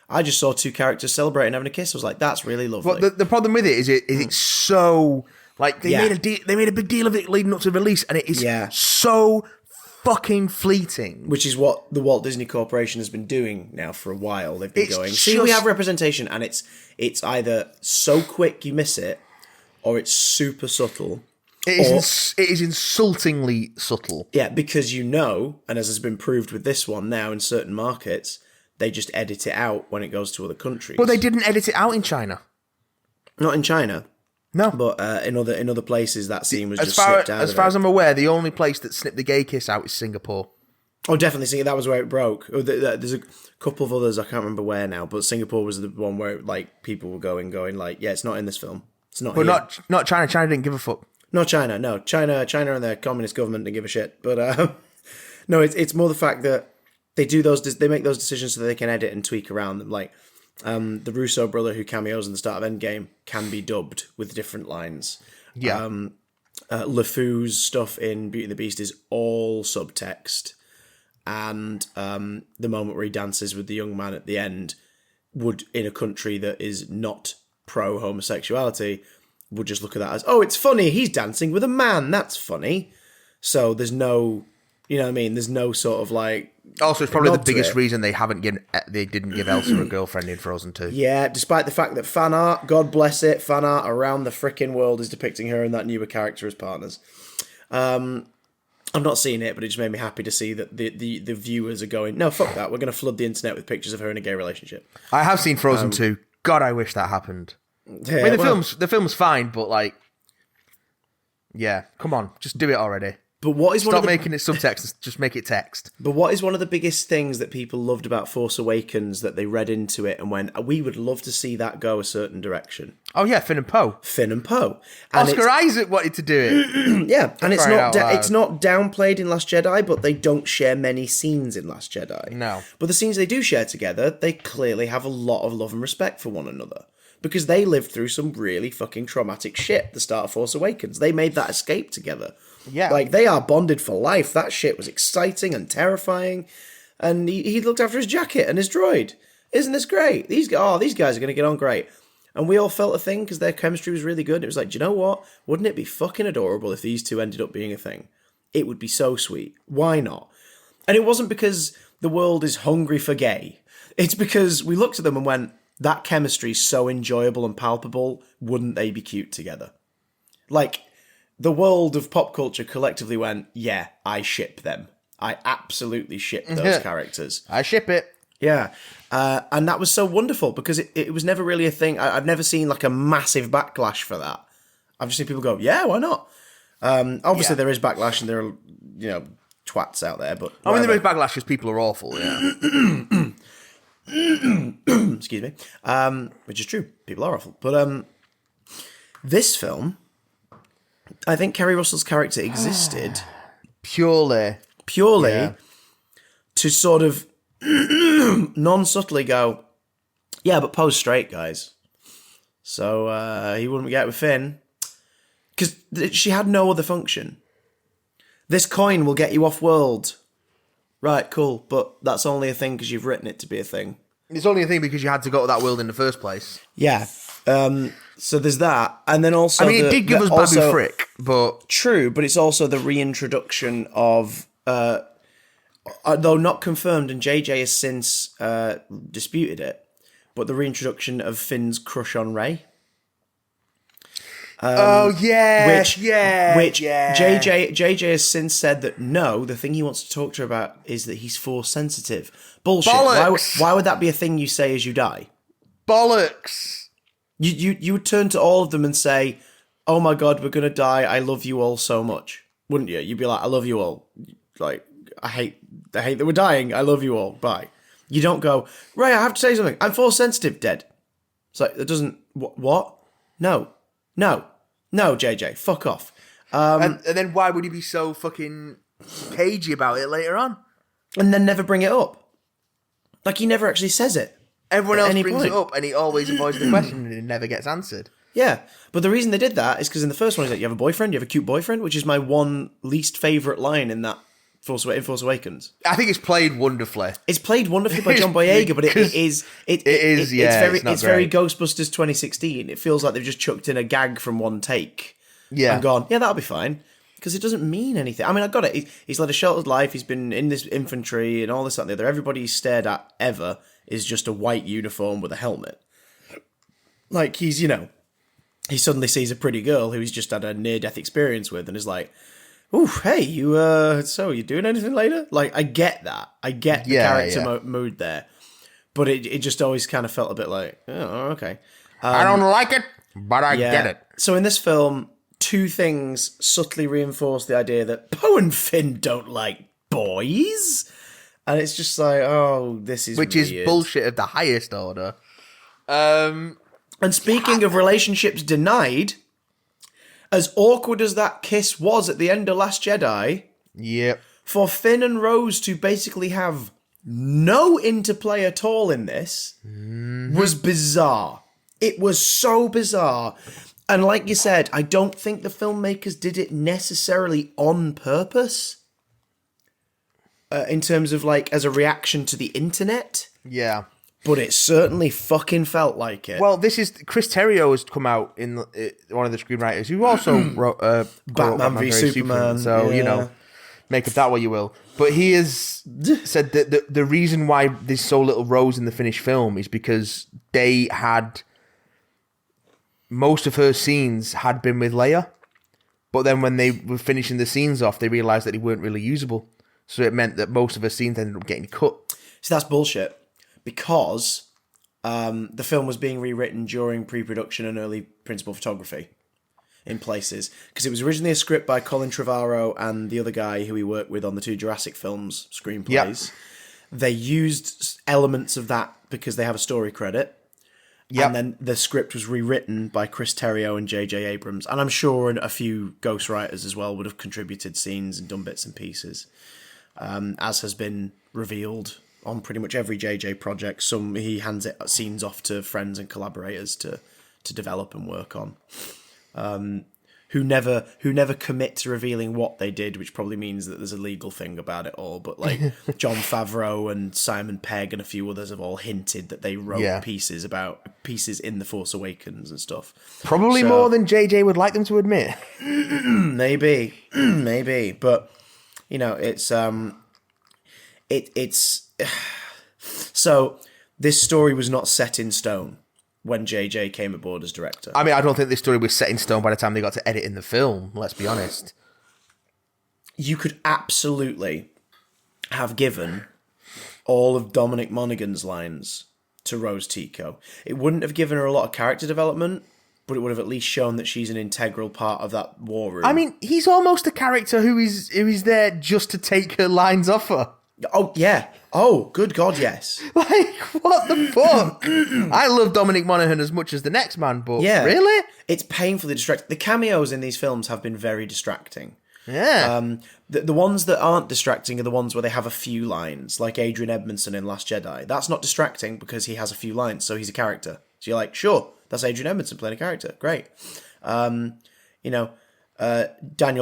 I just saw two characters celebrating having a kiss. I was like, that's really lovely. Well, the problem with it is it's so... Like, they made a big deal of it leading up to the release, and it is so fucking fleeting. Which is what the Walt Disney Corporation has been doing now for a while. They've been going, see, just... we have representation, and it's either so quick you miss it, or it's super subtle. It is insultingly subtle. Yeah, because and as has been proved with this one now in certain markets, they just edit it out when it goes to other countries. But they didn't edit it out in China. Not in China. No. But in other places, that scene was just slipped out. As far as I'm aware, the only place that snipped the gay kiss out is Singapore. Oh, definitely. That was where it broke. There's a couple of others, I can't remember where now, but Singapore was the one where like people were going like, yeah, it's not in this film. It's not here. Not China. China didn't give a fuck. Not China, no. China and their communist government didn't give a shit. But no, it's more the fact that they make those decisions so that they can edit and tweak around them. Like the Russo brother who cameos in the start of Endgame can be dubbed with different lines. Yeah. LeFou's stuff in Beauty and the Beast is all subtext. And the moment where he dances with the young man at the end would, in a country that is not pro-homosexuality, would just look at that as, oh, it's funny, he's dancing with a man, that's funny. So there's no, you know what I mean, there's no sort of like... Also, it's probably the biggest reason they didn't give Elsa a girlfriend in Frozen 2. Yeah, despite the fact that fan art, God bless it, fan art around the frickin' world is depicting her and that newer character as partners. I've not seen it, but it just made me happy to see that the viewers are going, no, fuck that, we're going to flood the internet with pictures of her in a gay relationship. I have seen Frozen 2. God, I wish that happened. Yeah, I mean, the film's fine, but like, yeah, come on, just do it already. But what is Stop making it subtext, just make it text. But what is one of the biggest things that people loved about Force Awakens that they read into it and went, we would love to see that go a certain direction? Oh yeah, Finn and Poe. And Oscar Isaac wanted to do it. Yeah, and it's not downplayed in Last Jedi, but they don't share many scenes in Last Jedi. No. But the scenes they do share together, they clearly have a lot of love and respect for one another. Because they lived through some really fucking traumatic shit at the start of Force Awakens. They made that escape together. Yeah. Like, they are bonded for life. That shit was exciting and terrifying. And he looked after his jacket and his droid. Isn't this great? These guys are going to get on great. And we all felt a thing because their chemistry was really good. It was like, do you know what? Wouldn't it be fucking adorable if these two ended up being a thing? It would be so sweet. Why not? And it wasn't because the world is hungry for gay. It's because we looked at them and went, that chemistry is so enjoyable and palpable, wouldn't they be cute together? Like, the world of pop culture collectively went, yeah, I ship them. I absolutely ship those characters. I ship it. Yeah. And that was so wonderful because it was never really a thing. I've never seen like a massive backlash for that. I've just seen people go, yeah, why not? Obviously, there is backlash and there are, twats out there. But I mean, there is backlash because people are awful, yeah. excuse me. Which is true. People are awful. But this film, I think Kerry Russell's character existed Purely to sort of non-subtly go, yeah, but Poe's straight, guys. So he wouldn't get with Finn. Because she had no other function. This coin will get you off-world. Right, cool. But that's only a thing because you've written it to be a thing. It's only a thing because you had to go to that world in the first place. Yeah. So there's that. And then also... I mean, it did give us Babu Frick, but... True, but it's also the reintroduction of... though not confirmed, and JJ has since disputed it, but the reintroduction of Finn's crush on Rey. Which JJ has since said that no, the thing he wants to talk to her about is that he's force sensitive. Bullshit. Why would that be a thing you say as you die? Bollocks. You would turn to all of them and say, "Oh my God, we're gonna die. I love you all so much," wouldn't you? You'd be like, "I love you all. Like, I hate that we're dying. I love you all. Bye." You don't go, "Ray, I have to say something. I'm force sensitive. Dead." It's like that doesn't. What? No, JJ, fuck off. And then why would he be so fucking cagey about it later on? And then never bring it up. Like, he never actually says it. Everyone else brings it up, and he always avoids the question, and it never gets answered. Yeah, but the reason they did that is because in the first one, he's like, "You have a boyfriend? You have a cute boyfriend?" Which is my one least favourite line in that Force Awakens. I think it's played wonderfully. It's played wonderfully by John Boyega, but it's very Ghostbusters 2016. It feels like they've just chucked in a gag from one take. Yeah. And gone, yeah, that'll be fine. Because it doesn't mean anything. I mean, I got it. He's led a sheltered life. He's been in this infantry and all this, that, and the other. Everybody he's stared at ever is just a white uniform with a helmet. Like, he suddenly sees a pretty girl who he's just had a near-death experience with and is like, "Ooh, hey, so you doing anything later?" Like, I get that. I get the character mood there. But it just always kind of felt a bit like, oh, okay. I don't like it, but I get it. So in this film, two things subtly reinforce the idea that Poe and Finn don't like boys. And it's just like, oh, this is Which weird. is bullshit of the highest order. And speaking of relationships denied, as awkward as that kiss was at the end of Last Jedi, yep, for Finn and Rose to basically have no interplay at all in this was bizarre. It was so bizarre. And like you said, I don't think the filmmakers did it necessarily on purpose. In terms of, like, as a reaction to the internet. Yeah. But it certainly fucking felt like it. Well, this is... Chris Terrio has come out in one of the screenwriters who also wrote Batman v Superman. So, make of that what you will. But he has said that the reason why there's so little Rose in the finished film is because they had... Most of her scenes had been with Leia. But then when they were finishing the scenes off, they realised that they weren't really usable. So it meant that most of her scenes ended up getting cut. So that's bullshit. Because the film was being rewritten during pre-production and early principal photography in places. Because it was originally a script by Colin Trevorrow and the other guy who he worked with on the two Jurassic films screenplays. Yep. They used elements of that because they have a story credit. Yep. And then the script was rewritten by Chris Terrio and J.J. Abrams. And I'm sure a few ghostwriters as well would have contributed scenes and done bits and pieces. As has been revealed on pretty much every JJ project. He hands scenes off to friends and collaborators to develop and work on, who never commit to revealing what they did, which probably means that there's a legal thing about it all. But like Jon Favreau and Simon Pegg and a few others have all hinted that they wrote pieces in The Force Awakens and stuff. Probably more than JJ would like them to admit. Maybe, but. It's so this story was not set in stone when JJ came aboard as director. I mean, I don't think this story was set in stone by the time they got to edit in the film, let's be honest. You could absolutely have given all of Dominic Monaghan's lines to Rose Tico. It wouldn't have given her a lot of character development, but it would have at least shown that she's an integral part of that war room. I mean, he's almost a character who is there just to take her lines off her. Oh, yeah. Oh, good God, yes. Like, what the fuck? I love Dominic Monaghan as much as the next man, but really? It's painfully distracting. The cameos in these films have been very distracting. Yeah. The ones that aren't distracting are the ones where they have a few lines, like Adrian Edmondson in Last Jedi. That's not distracting because he has a few lines, so he's a character. So you're like, sure, that's Adrian Edmondson playing a character. Great. Daniel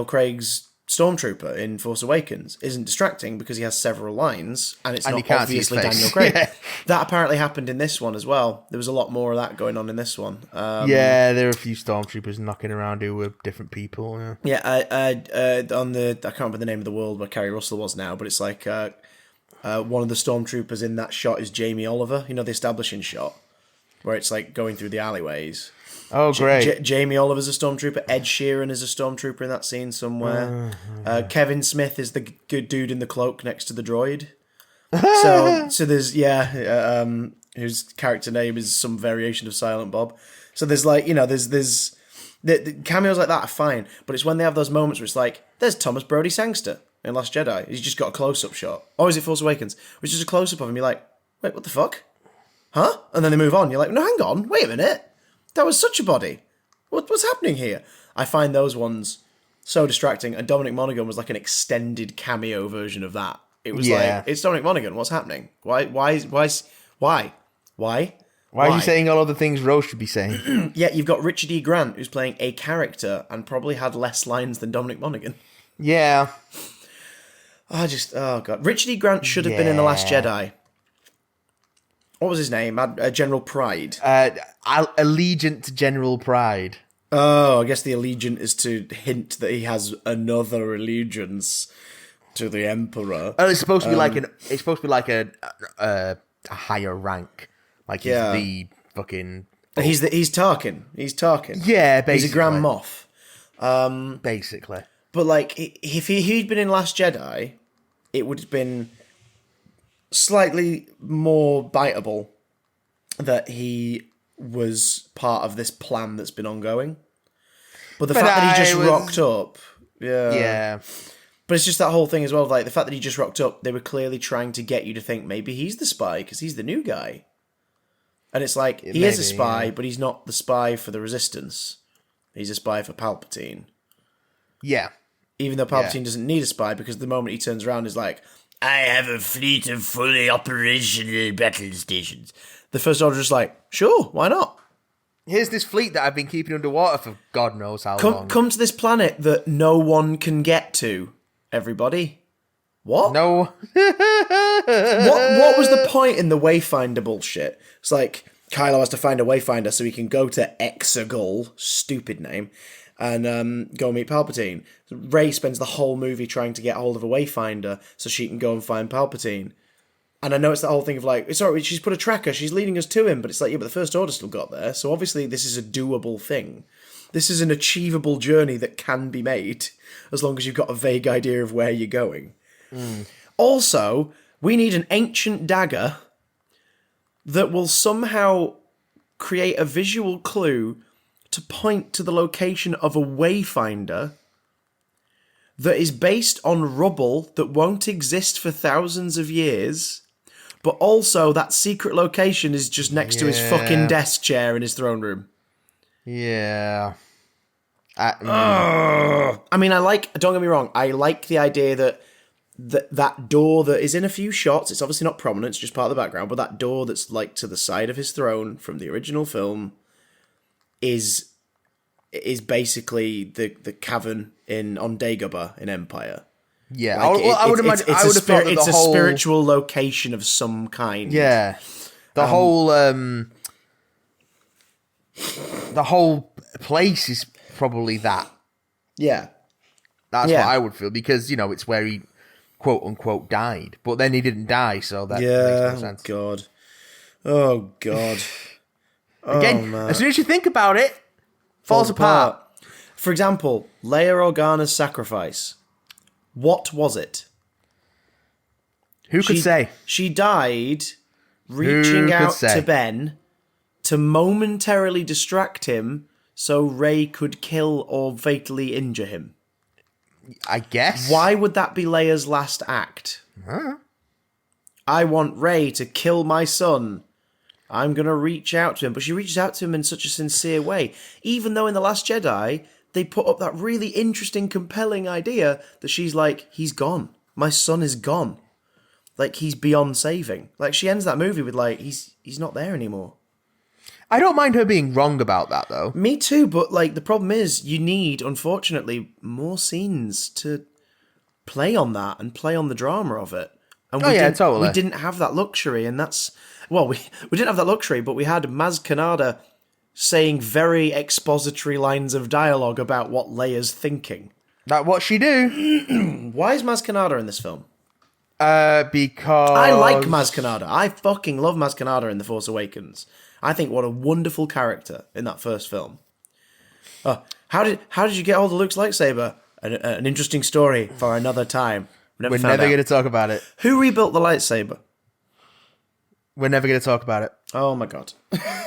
Craig's Stormtrooper in Force Awakens isn't distracting because he has several lines and it's not obviously Daniel Craig. Yeah. That apparently happened in this one as well. There was a lot more of that going on in this one. There are a few Stormtroopers knocking around who were different people. Yeah, I can't remember the name of the world where Carrie Russell was now, but it's like one of the Stormtroopers in that shot is Jamie Oliver, the establishing shot where it's like going through the alleyways. Oh, great. Jamie Oliver's a Stormtrooper. Ed Sheeran is a Stormtrooper in that scene somewhere. Kevin Smith is the good dude in the cloak next to the droid. So there's, whose character name is some variation of Silent Bob. So there's like, there's the cameos like that are fine, but it's when they have those moments where it's like, there's Thomas Brodie Sangster in Last Jedi. He's just got a close-up shot. Or is it Force Awakens? Which is a close-up of him. You're like, wait, what the fuck? Huh? And then they move on. You're like, no, hang on. Wait a minute. That was such a body. What's happening here? I find those ones so distracting, and Dominic Monaghan was like an extended cameo version of that. It was like, it's Dominic Monaghan. What's happening? Why? Why Are you saying all of the things Rose should be saying? Yeah, you've got Richard E. Grant, who's playing a character and probably had less lines than Dominic Monaghan. Yeah. Oh God. Richard E. Grant should have been in The Last Jedi. What was his name? General Pride. Allegiant to General Pride. Oh, I guess the allegiant is to hint that he has another allegiance to the Emperor. Oh, it's supposed to be like a higher rank. Like he's the fucking. He's Tarkin. He's Tarkin. Yeah, basically. He's a Grand Moff. Basically. But like, if he'd been in Last Jedi, it would have been slightly more biteable that he was part of this plan that's been ongoing. But the fact that he just rocked up... Yeah. But it's just that whole thing as well, like, the fact that he just rocked up, they were clearly trying to get you to think maybe he's the spy, because he's the new guy. And it's like, he is a spy, but he's not the spy for the Resistance. He's a spy for Palpatine. Yeah. Even though Palpatine doesn't need a spy, because the moment he turns around is like, I have a fleet of fully operational battle stations. The First Order is just like, sure, why not? Here's this fleet that I've been keeping underwater for God knows how long. Come to this planet that no one can get to, everybody. What? No. What was the point in the Wayfinder bullshit? It's like, Kylo has to find a Wayfinder so he can go to Exegol, stupid name, and go meet Palpatine. Rey spends the whole movie trying to get hold of a Wayfinder so she can go and find Palpatine. And I know it's that whole thing of like, it's alright, she's put a tracker, she's leading us to him, but it's like, yeah, but the First Order still got there, so obviously this is a doable thing. This is an achievable journey that can be made, as long as you've got a vague idea of where you're going. Also, we need an ancient dagger that will somehow create a visual clue to point to the location of a Wayfinder that is based on rubble that won't exist for thousands of years, but also that secret location is just next to his fucking desk chair in his throne room. Yeah. I mean, don't get me wrong, I like the idea that that door that is in a few shots, it's obviously not prominent, it's just part of the background, but that door that's like to the side of his throne from the original film is basically the cavern on Dagobah in Empire. Yeah, I would imagine it's a spiritual location of some kind. Yeah, the whole place is probably that. Yeah, that's what I would feel, because it's where he quote unquote died, but then he didn't die, so that makes no sense. Oh god. Again, as soon as you think about it, falls apart. For example, Leia Organa's sacrifice. What was it? Who could say? She died reaching out to Ben to momentarily distract him so Rey could kill or fatally injure him. I guess. Why would that be Leia's last act? Huh? I want Rey to kill my son. I'm going to reach out to him. But she reaches out to him in such a sincere way. Even though in The Last Jedi, they put up that really interesting, compelling idea that she's like, he's gone. My son is gone. Like, he's beyond saving. Like, she ends that movie with, like, he's not there anymore. I don't mind her being wrong about that, though. Me too, but, like, the problem is you need, unfortunately, more scenes to play on that and play on the drama of it. And totally. We didn't have that luxury, and that's... Well, we didn't have that luxury, but we had Maz Kanata saying very expository lines of dialogue about what Leia's thinking. That what she do. Why is Maz Kanata in this film? Because... I like Maz Kanata. I fucking love Maz Kanata in The Force Awakens. I think what a wonderful character in that first film. How did you get hold of Luke's lightsaber? An interesting story for another time. We're never going to talk about it. Who rebuilt the lightsaber? We're never going to talk about it. Oh my god!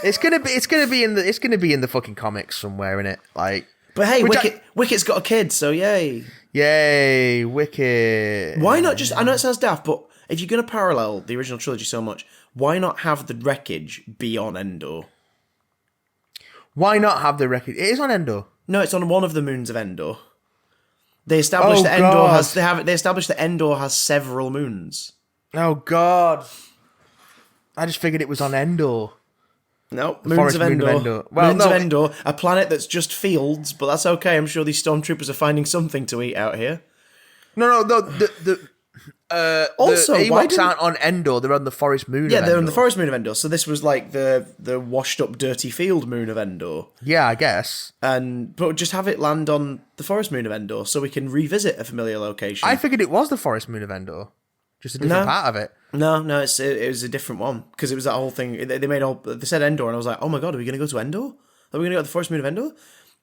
It's gonna be in the fucking comics somewhere, innit? Like, but hey, Wicket's got a kid, so yay! Yay, Wicket! Why not just? I know it sounds daft, but if you're gonna parallel the original trilogy so much, why not have the wreckage be on Endor? Why not have the wreckage? It is on Endor. No, it's on one of the moons of Endor. They established that Endor has. They established that Endor has several moons. Oh god! I just figured it was on Endor. No, moons of Endor. Moon of Endor. Well, moons of Endor, a planet that's just fields, but that's okay. I'm sure these stormtroopers are finding something to eat out here. No. Also, the why Ewoks aren't on Endor. They're on the forest moon. Yeah, of they're on Endor. the forest moon of Endor. So this was like the washed up, dirty field moon of Endor. Yeah, I guess. But just have it land on the forest moon of Endor, so we can revisit a familiar location. I figured it was the forest moon of Endor, just a different part of it. No, it was a different one because it was that whole thing. They said Endor, and I was like, oh my god, are we going to go to Endor? Are we going to go to the forest moon of Endor?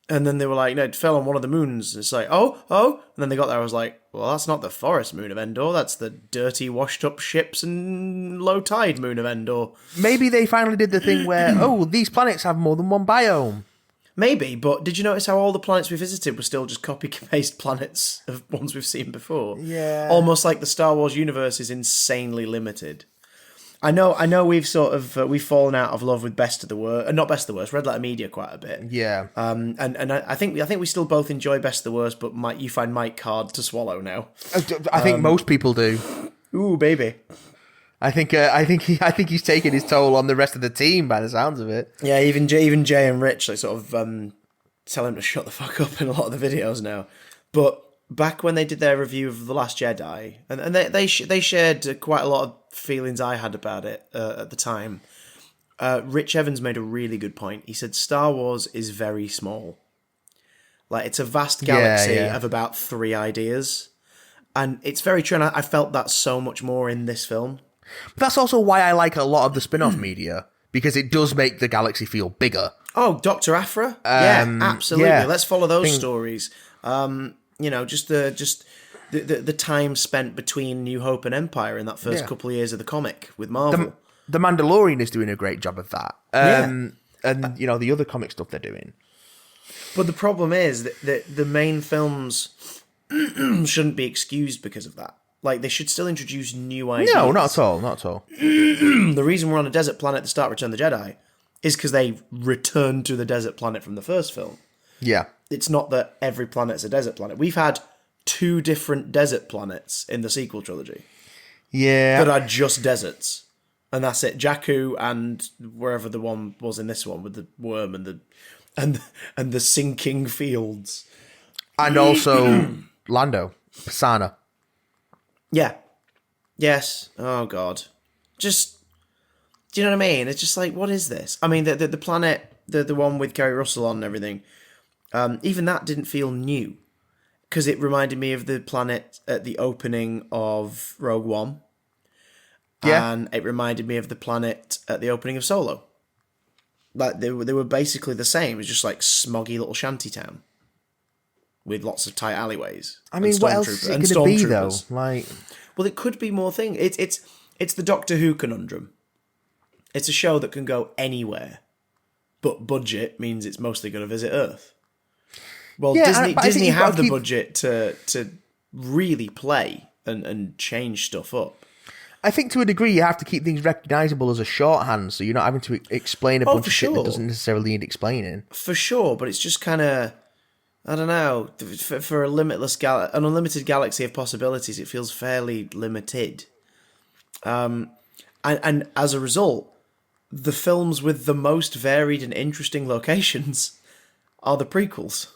And then they were like, no, it fell on one of the moons. It's like, oh. And then they got there, I was like, well, that's not the forest moon of Endor. That's the dirty, washed up ships and low tide moon of Endor. Maybe they finally did the thing where, these planets have more than one biome. Maybe, but did you notice how all the planets we visited were still just copy-paste planets of ones we've seen before? Yeah. Almost like the Star Wars universe is insanely limited. I know we've sort of we've fallen out of love with Best of the Worst, not Best of the Worst, Red Letter Media quite a bit. Yeah. And I think we still both enjoy Best of the Worst, but you find Mike hard to swallow now. I think most people do. Ooh, baby. I think he's taken his toll on the rest of the team by the sounds of it. Yeah, even Jay and Rich like sort of tell him to shut the fuck up in a lot of the videos now. But back when they did their review of The Last Jedi, and they shared quite a lot of feelings I had about it at the time. Rich Evans made a really good point. He said Star Wars is very small. Like, it's a vast galaxy of about 3 ideas. And it's very true, and I felt that so much more in this film. But that's also why I like a lot of the spin-off media, because it does make the galaxy feel bigger. Oh, Dr. Aphra? Yeah, absolutely. Yeah. Let's follow those stories. Just the time spent between New Hope and Empire in that first couple of years of the comic with Marvel. The Mandalorian is doing a great job of that. And, the other comic stuff they're doing. But the problem is that the main films shouldn't be excused because of that. Like, they should still introduce new ideas. No, not at all. The reason we're on a desert planet to start Return of the Jedi is because they returned to the desert planet from the first film. Yeah. It's not that every planet's a desert planet. We've had 2 different desert planets in the sequel trilogy. Yeah. That are just deserts. And that's it. Jakku and wherever the one was in this one with the worm and the sinking fields. And also Lando. Pisana. Yeah. Yes. Oh, God. Just, do you know what I mean? It's just like, what is this? I mean, the planet, the one with Kerry Russell on and everything, even that didn't feel new. Because it reminded me of the planet at the opening of Rogue One. Yeah. And it reminded me of the planet at the opening of Solo. Like, they were basically the same. It was just like smoggy little shantytown. With lots of tight alleyways. I mean, what else is it going to be, though? Like, Well, it could be more thing. It's the Doctor Who conundrum. It's a show that can go anywhere, but budget means it's mostly going to visit Earth. Well, Disney have the budget to really play and change stuff up. I think to a degree you have to keep things recognisable as a shorthand, so you're not having to explain a bunch of shit that doesn't necessarily need explaining. For sure, but it's just kind of, I don't know, for an unlimited galaxy of possibilities, it feels fairly limited. And as a result, the films with the most varied and interesting locations are the prequels.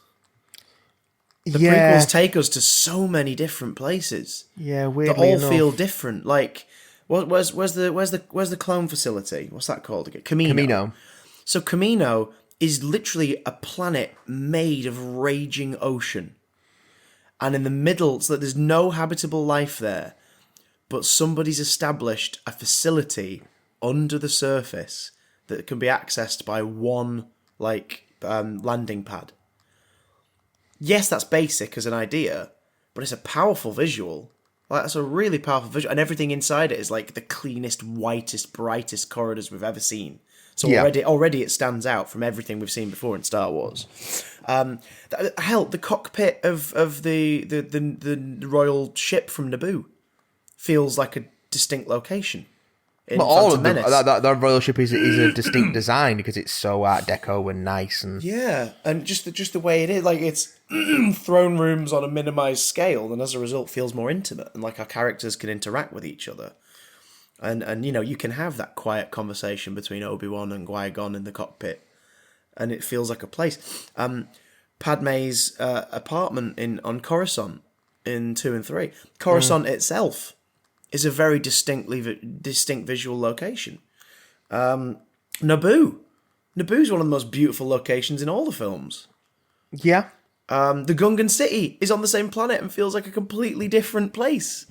The prequels take us to so many different places. Yeah, weirdly that all enough. feel different. Like, where's the clone facility? What's that called again? Camino. So Camino is literally a planet made of raging ocean, and in the middle, so that there's no habitable life there, but somebody's established a facility under the surface that can be accessed by one landing pad. Yes, that's basic as an idea, but it's a powerful visual. Like, that's a really powerful visual, and everything inside it is like the cleanest, whitest, brightest corridors we've ever seen. So already it stands out from everything we've seen before in Star Wars. Hell, the cockpit of the royal ship from Naboo feels like a distinct location. Well, all of Menace. That royal ship is a distinct design because it's so Art Deco and nice and and just the way it is, like it's throne rooms on a minimized scale, and as a result feels more intimate, and like our characters can interact with each other, and you can have that quiet conversation between Obi-Wan and Qui-Gon in the cockpit, and it feels like a place. Padme's apartment on Coruscant in 2 and 3, Coruscant itself is a very distinct visual location. Naboo's one of the most beautiful locations in all the films. Yeah. The Gungan city is on the same planet and feels like a completely different place.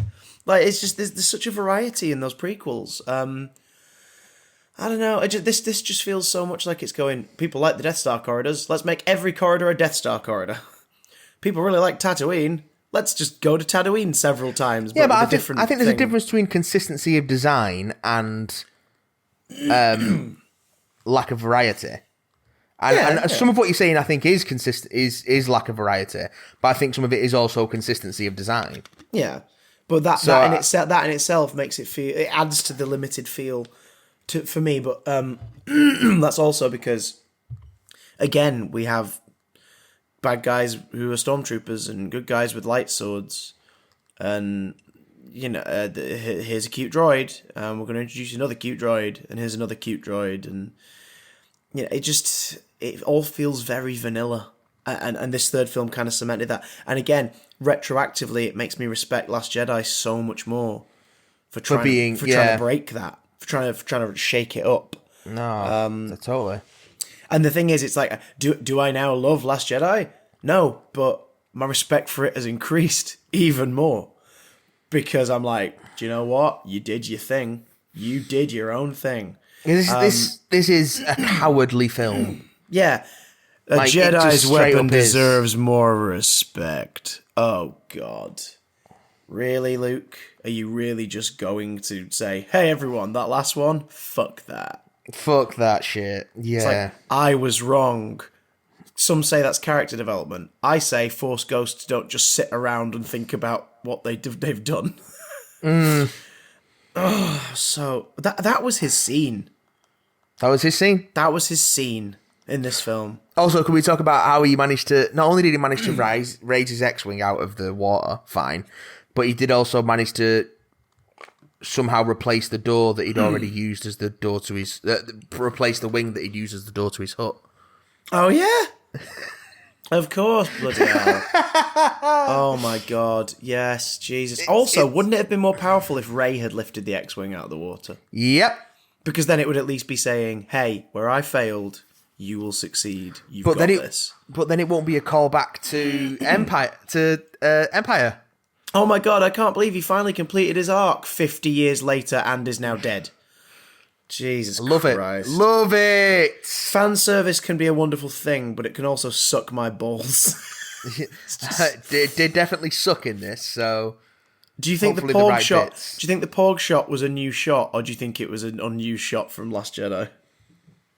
Like, it's just there's such a variety in those prequels. I don't know. This just feels so much like it's going. People like the Death Star corridors. Let's make every corridor a Death Star corridor. People really like Tatooine. Let's just go to Tatooine several times. But I think there's a difference between consistency of design and lack of variety. And some of what you're saying, I think, is lack of variety. But I think some of it is also consistency of design. Yeah, but that in itself makes it feel. It adds to the limited feel for me. But that's also because, again, we have bad guys who are stormtroopers and good guys with light swords, and here's a cute droid, and we're going to introduce another cute droid, and here's another cute droid, and it all feels very vanilla, and this third film kind of cemented that. And again, retroactively, it makes me respect Last Jedi so much more for trying to break that, for trying to shake it up. No, totally. And the thing is, it's like, do I now love Last Jedi? No, but my respect for it has increased even more. Because I'm like, do you know what? You did your thing. You did your own thing. This is a cowardly film. Yeah. A Jedi's weapon deserves more respect. Oh, God. Really, Luke? Are you really just going to say, hey, everyone, that last one? Fuck that. Fuck that shit. Yeah. It's like, I was wrong. Some say that's character development. I say Force ghosts don't just sit around and think about what they've done. Oh, so that was his scene. That was his scene? That was his scene in this film. Also, can we talk about how he managed to... Not only did he manage to raise his X-Wing out of the water, fine, but he did also manage to somehow replace the door that he'd already used as the door to his... replace the wing that he'd used as the door to his hut. Oh, yeah? Of course, bloody hell. Oh, my God. Yes, Jesus. Also, wouldn't it have been more powerful if Rey had lifted the X-Wing out of the water? Yep. Because then it would at least be saying, hey, where I failed, you will succeed. You've got this. But then it won't be a callback to Empire. Oh my God, I can't believe he finally completed his arc 50 years later and is now dead. Jesus Christ. Love it. Fan service can be a wonderful thing, but it can also suck my balls. They definitely suck in this, so... Do you think Hopefully the the Porg right shot? bits. Do you think the Porg shot was a new shot, or do you think it was an unused shot from Last Jedi?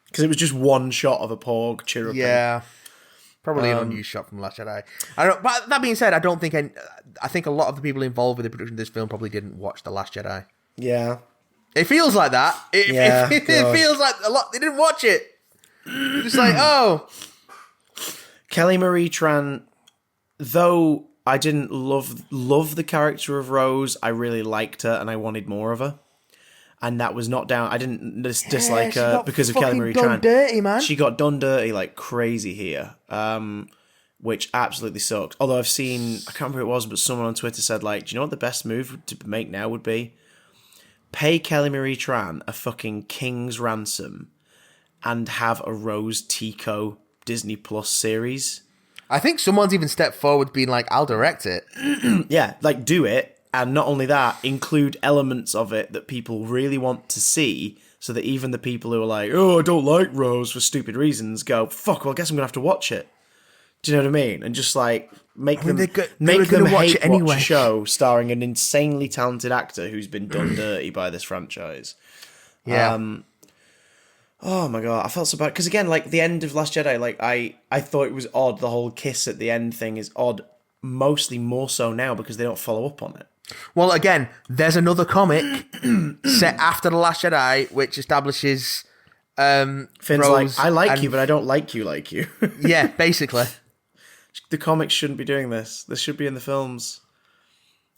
Because it was just one shot of a Porg chirruping. Yeah. Probably an unused shot from Last Jedi. But that being said, I don't think I think a lot of the people involved with the production of this film probably didn't watch The Last Jedi. Yeah. It feels like that. It feels like a lot. They didn't watch it. Just like, oh. Kelly Marie Tran, though I didn't love the character of Rose, I really liked her and I wanted more of her. And that was not down. I didn't dislike her because of Kelly Marie Tran. Dirty, man. She got done dirty like crazy here, which absolutely sucks. Although I've seen, I can't remember who it was, but someone on Twitter said, like, do you know what the best move to make now would be? Pay Kelly Marie Tran a fucking king's ransom and have a Rose Tico Disney Plus series. I think someone's even stepped forward being like, I'll direct it. Yeah, like do it. And not only that, include elements of it that people really want to see, so that even the people who are like, oh, I don't like Rose for stupid reasons, go, fuck, well, I guess I'm going to have to watch it. Do you know what I mean? And just like make them hate watch a show starring an insanely talented actor who's been done dirty by this franchise. Yeah. Oh my god, I felt so bad. Because again, like the end of Last Jedi, like I thought it was odd. The whole kiss at the end thing is odd, mostly more so now because they don't follow up on it. Well, again, there's another comic set after The Last Jedi, which establishes Finn's Rose like, I like and- you, but I don't like you like you. Yeah, basically. The comics shouldn't be doing this. This should be in the films.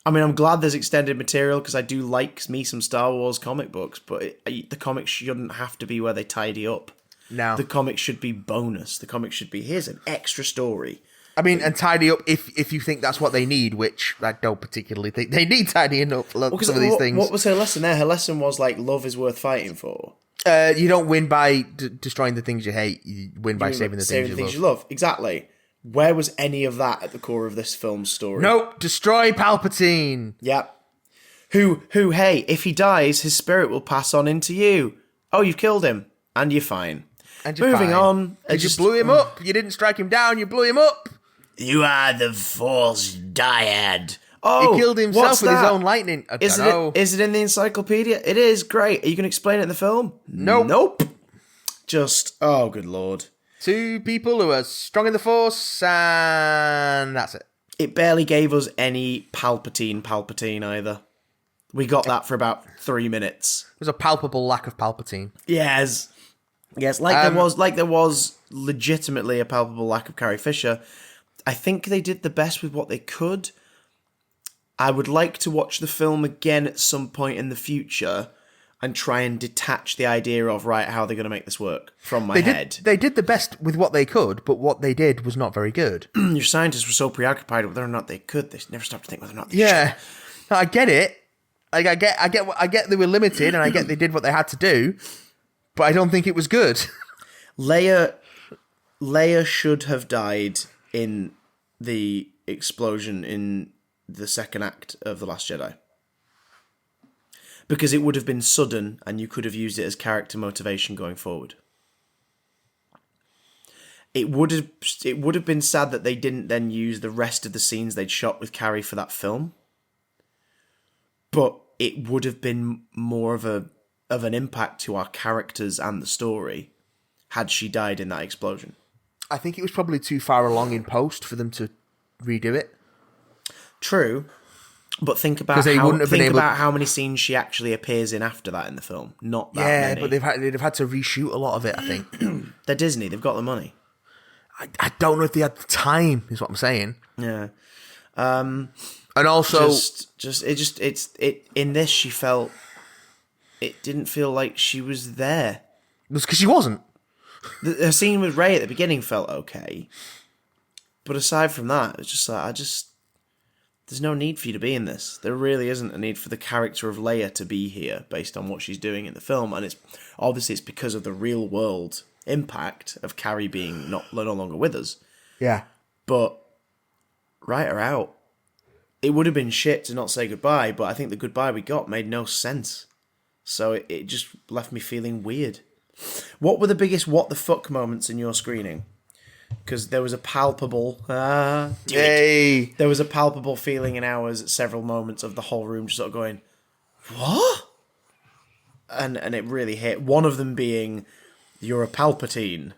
I mean, I'm glad there's extended material because I do like me some Star Wars comic books, but the comics shouldn't have to be where they tidy up. No. The comics should be bonus. The comics should be, here's an extra story. I mean, and tidy up if you think that's what they need, which I don't particularly think they need tidying up some of these things. What was her lesson there? Her lesson was like, love is worth fighting for. You don't win by destroying the things you hate. You win by saving the things you love. Exactly. Where was any of that at the core of this film's story? Nope. Destroy Palpatine. Yep. Who, hey, if he dies, his spirit will pass on into you. Oh, you've killed him. And you're fine. And you're Moving fine. on. You just blew him up. You didn't strike him down. You blew him up. You are the Force Dyad. Oh, He killed himself what's with his that? own lightning. I Is don't know. it in the encyclopedia? It is. Great. Are you going to explain it in the film? Nope. Just, oh, good lord. Two people who are strong in the Force, and that's it. It barely gave us any Palpatine either. We got that for about 3 minutes. There's a palpable lack of Palpatine. Yes, like there was legitimately a palpable lack of Carrie Fisher. I think they did the best with what they could. I would like to watch the film again at some point in the future and try and detach the idea of, right, how they're going to make this work from my head. They did the best with what they could, but what they did was not very good. Your scientists were so preoccupied with whether or not they could, they never stopped to think whether or not they should. Yeah, no, I get it. Like I get they were limited, and I get they did what they had to do, but I don't think it was good. Leia should have died in the explosion in the second act of The Last Jedi. Because it would have been sudden and you could have used it as character motivation going forward. It would have been sad that they didn't then use the rest of the scenes they'd shot with Carrie for that film. But it would have been more of an impact to our characters and the story had she died in that explosion. I think it was probably too far along in post for them to redo it. True, but think about how many scenes she actually appears in after that in the film. Not that many. But they'd have had to reshoot a lot of it, I think. They're Disney. They've got the money. I don't know if they had the time, is what I'm saying. Yeah. And also, in this, she felt it didn't feel like she was there. it was because she wasn't. The scene with Rey at the beginning felt okay, but aside from that, it's just like there's no need for you to be in this. There really isn't a need for the character of Leia to be here based on what she's doing in the film, and it's because of the real world impact of Carrie being no longer with us. Yeah. But write her out. It would have been shit to not say goodbye, but I think the goodbye we got made no sense. So it just left me feeling weird. What were the biggest what the fuck moments in your screening? because there was a palpable Yay! there was a palpable feeling in ours at several moments of the whole room just sort of going, what? And it really hit. One of them being, you're a Palpatine.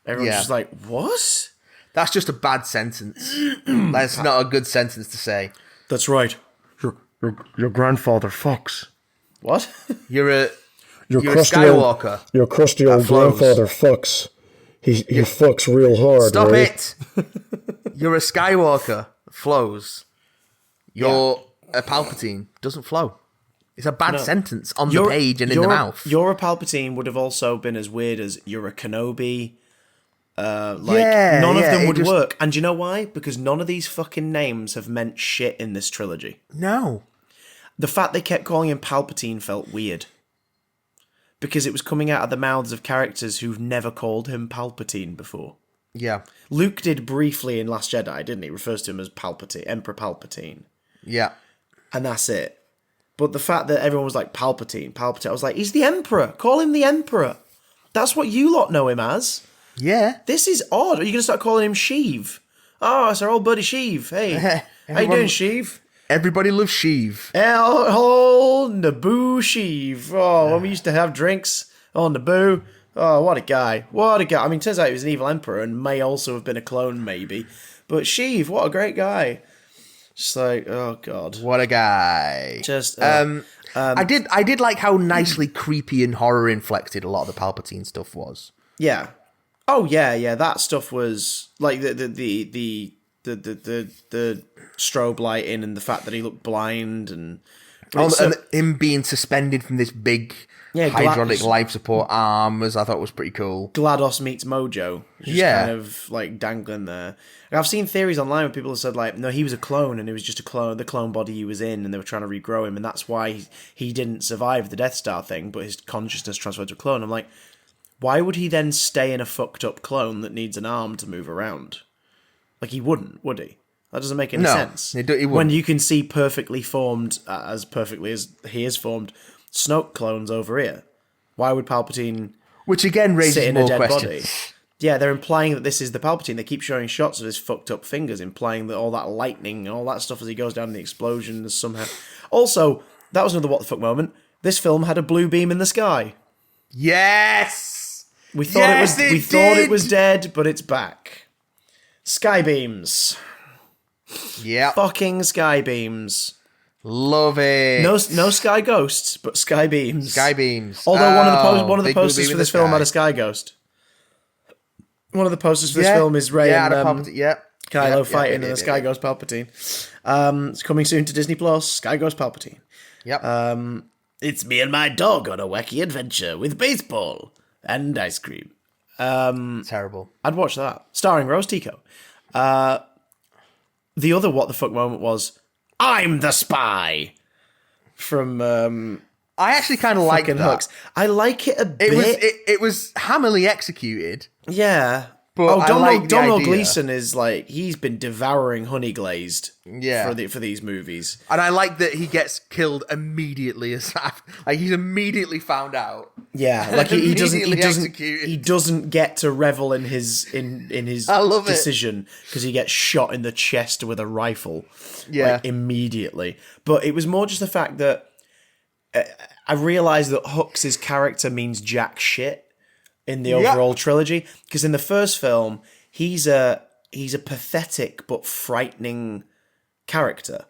Everyone's just like, what? That's just a bad sentence. That's not a good sentence to say. That's right. Your grandfather fucks. What? You're a crusty Skywalker. Your crusty old flows. grandfather fucks. He fucks real hard. Stop right? it! You're a Skywalker. Flows. You're a Palpatine. Doesn't flow. It's a bad sentence on the page and in the mouth. You're a Palpatine would have also been as weird as you're a Kenobi. None of them would work. And do you know why? Because none of these fucking names have meant shit in this trilogy. No. The fact they kept calling him Palpatine felt weird. Because it was coming out of the mouths of characters who've never called him Palpatine before. Yeah. Luke did briefly in Last Jedi, didn't he? Refers to him as Palpatine, Emperor Palpatine. Yeah. And that's it. But the fact that everyone was like, Palpatine, I was like, he's the Emperor. Call him the Emperor. That's what you lot know him as. Yeah. This is odd. Are you going to start calling him Sheev? Oh, it's our old buddy Sheev. Hey, how you doing, Sheev? Everybody loves Sheev. Oh, Naboo Sheev. Oh, when we used to have drinks. Oh, Naboo. Oh, what a guy. What a guy. I mean, turns out he was an evil emperor and may also have been a clone, maybe. But Sheev, what a great guy. Just like, oh god, What a guy. just I did like how nicely creepy and horror inflected a lot of the Palpatine stuff was. yeah, oh yeah. That stuff was like the strobe lighting and the fact that he looked blind and And him being suspended from this big hydraulic GLaDOS. life support arm I thought was pretty cool. GLaDOS meets Mojo, just kind of like dangling there. And I've seen theories online where people have said like, no, he was a clone and it was just a clone, the clone body he was in, and they were trying to regrow him, and that's why he didn't survive the Death Star thing, but his consciousness transferred to a clone. I'm like, why would he then stay in a fucked up clone that needs an arm to move around? Like, he wouldn't, would he? That doesn't make any sense. He wouldn't. When you can see perfectly formed, as perfectly as he is formed, Snoke clones over here. Why would Palpatine Which again sit raises in a more dead questions. body? Yeah, they're implying that this is the Palpatine. They keep showing shots of his fucked up fingers, implying that all that lightning and all that stuff as he goes down in the explosion is somehow... Also, that was another what the fuck moment. This film had a blue beam in the sky. Yes! We thought it was dead, but it's back. Sky beams. Yeah. Fucking sky beams. Love it. No sky ghosts, but sky beams. Sky beams. Although one of the big blue posters beam for in this the film sky. had a sky ghost. One of the posters for this film is Rey and Kylo fighting and the Sky Ghost Palpatine. It's coming soon to Disney Plus. Sky Ghost Palpatine. Yep. It's me and my dog on a wacky adventure with baseball and ice cream. Terrible. I'd watch that. Starring Rose Tico. The other what the fuck moment was, I'm the spy! From I actually kind of like that. Hooks. I like it a bit. It was hammily executed. Yeah. But I like the Donald idea. Gleeson is like, he's been devouring Honey Glazed Yeah. for these movies. And I like that he gets killed immediately as like he's immediately found out. Yeah, like he Immediately executed. doesn't get to revel in his I love it. decision because he gets shot in the chest with a rifle. Yeah. Like, immediately. But it was more just the fact that I realised that Hooks' character means jack shit in the overall trilogy, because in the first film he's a pathetic but frightening character,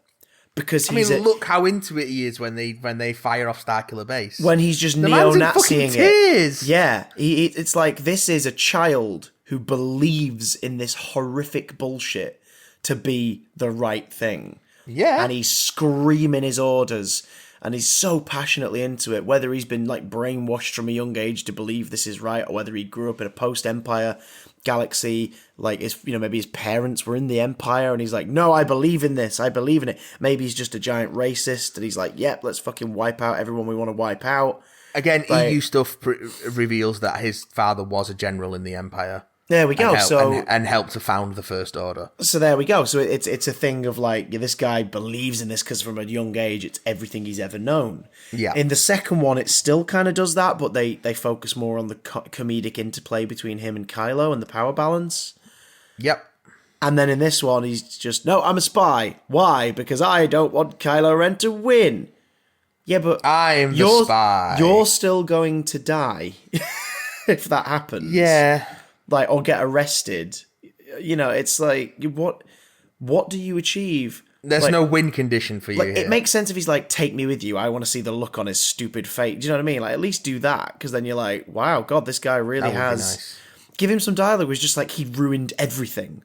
because look how into it he is when they fire off Starkiller Base. when he's just The man's in neo-Naziing fucking tears. it. Yeah, it's like, this is a child who believes in this horrific bullshit to be the right thing. Yeah. And he's screaming his orders, and he's so passionately into it, whether he's been like brainwashed from a young age to believe this is right, or whether he grew up in a post-Empire galaxy, like maybe his parents were in the Empire and he's like, no, I believe in this, I believe in it. Maybe he's just a giant racist and he's like, yep, let's fucking wipe out everyone we want to wipe out. Again, Like- EU stuff reveals that his father was a general in the Empire. There we go. And help to found the First Order. So there we go. So it's a thing of like, this guy believes in this because from a young age, it's everything he's ever known. Yeah. In the second one, it still kind of does that, but they focus more on the comedic interplay between him and Kylo and the power balance. Yep. And then in this one, he's just, no, I'm a spy. Why? Because I don't want Kylo Ren to win. Yeah, but I'm the spy. You're still going to die if that happens. Yeah. Like, or get arrested. You know, it's like, what do you achieve? There's like, no win condition for you like, here. it makes sense if he's like, take me with you. I want to see the look on his stupid face. Do you know what I mean? Like, at least do that, because then you're like, wow, God, this guy really That would has... be nice. Give him some dialogue. It was just like, he ruined everything.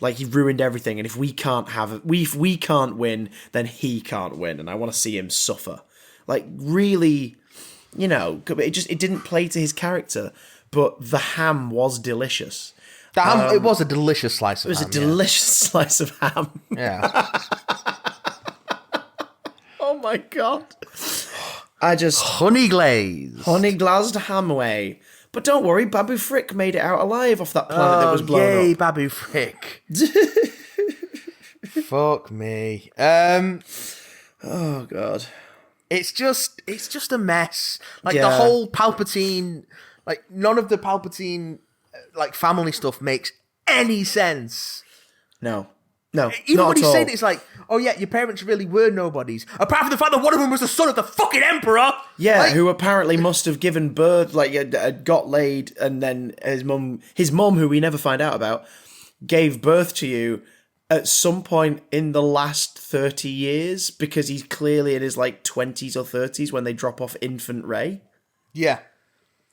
Like, he ruined everything, and if we can't if we can't win, then he can't win, and I want to see him suffer. Like, really, you know, it didn't play to his character, but the ham was delicious. The ham, it was a delicious slice of ham. It was a delicious slice of ham. Yeah. Oh my God. I just... Honey glazed. Honey glazed ham away. But don't worry, Babu Frick made it out alive off that planet that was blown yay, up. Babu Frick. Fuck me. Oh God. It's just a mess. Like Yeah. the whole Palpatine, like none of the Palpatine like family stuff makes any sense. No, Even not when at he's all. saying it, it's like, oh yeah, your parents really were nobodies. Apart from the fact that one of them was the son of the fucking Emperor. Yeah, Like, who apparently must have given birth, like got laid, and then his mum, who we never find out about, gave birth to you at some point in the last 30 years, because he's clearly in his like 20s or 30s when they drop off infant Rey. yeah.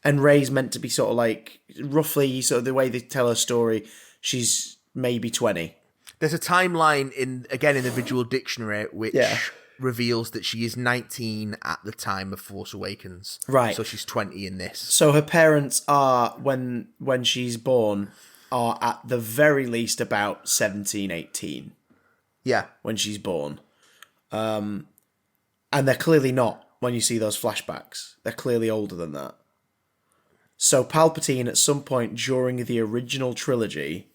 And Rey's meant to be sort of like, roughly, sort of the way they tell her story, she's maybe 20. There's a timeline in the visual dictionary which reveals that she is 19 at the time of Force Awakens. Right. So she's 20 in this. So her parents are, when she's born, are at the very least about 17, 18 Yeah. when she's born. And they're clearly not when you see those flashbacks. They're clearly older than that. So Palpatine, at some point during the original trilogy,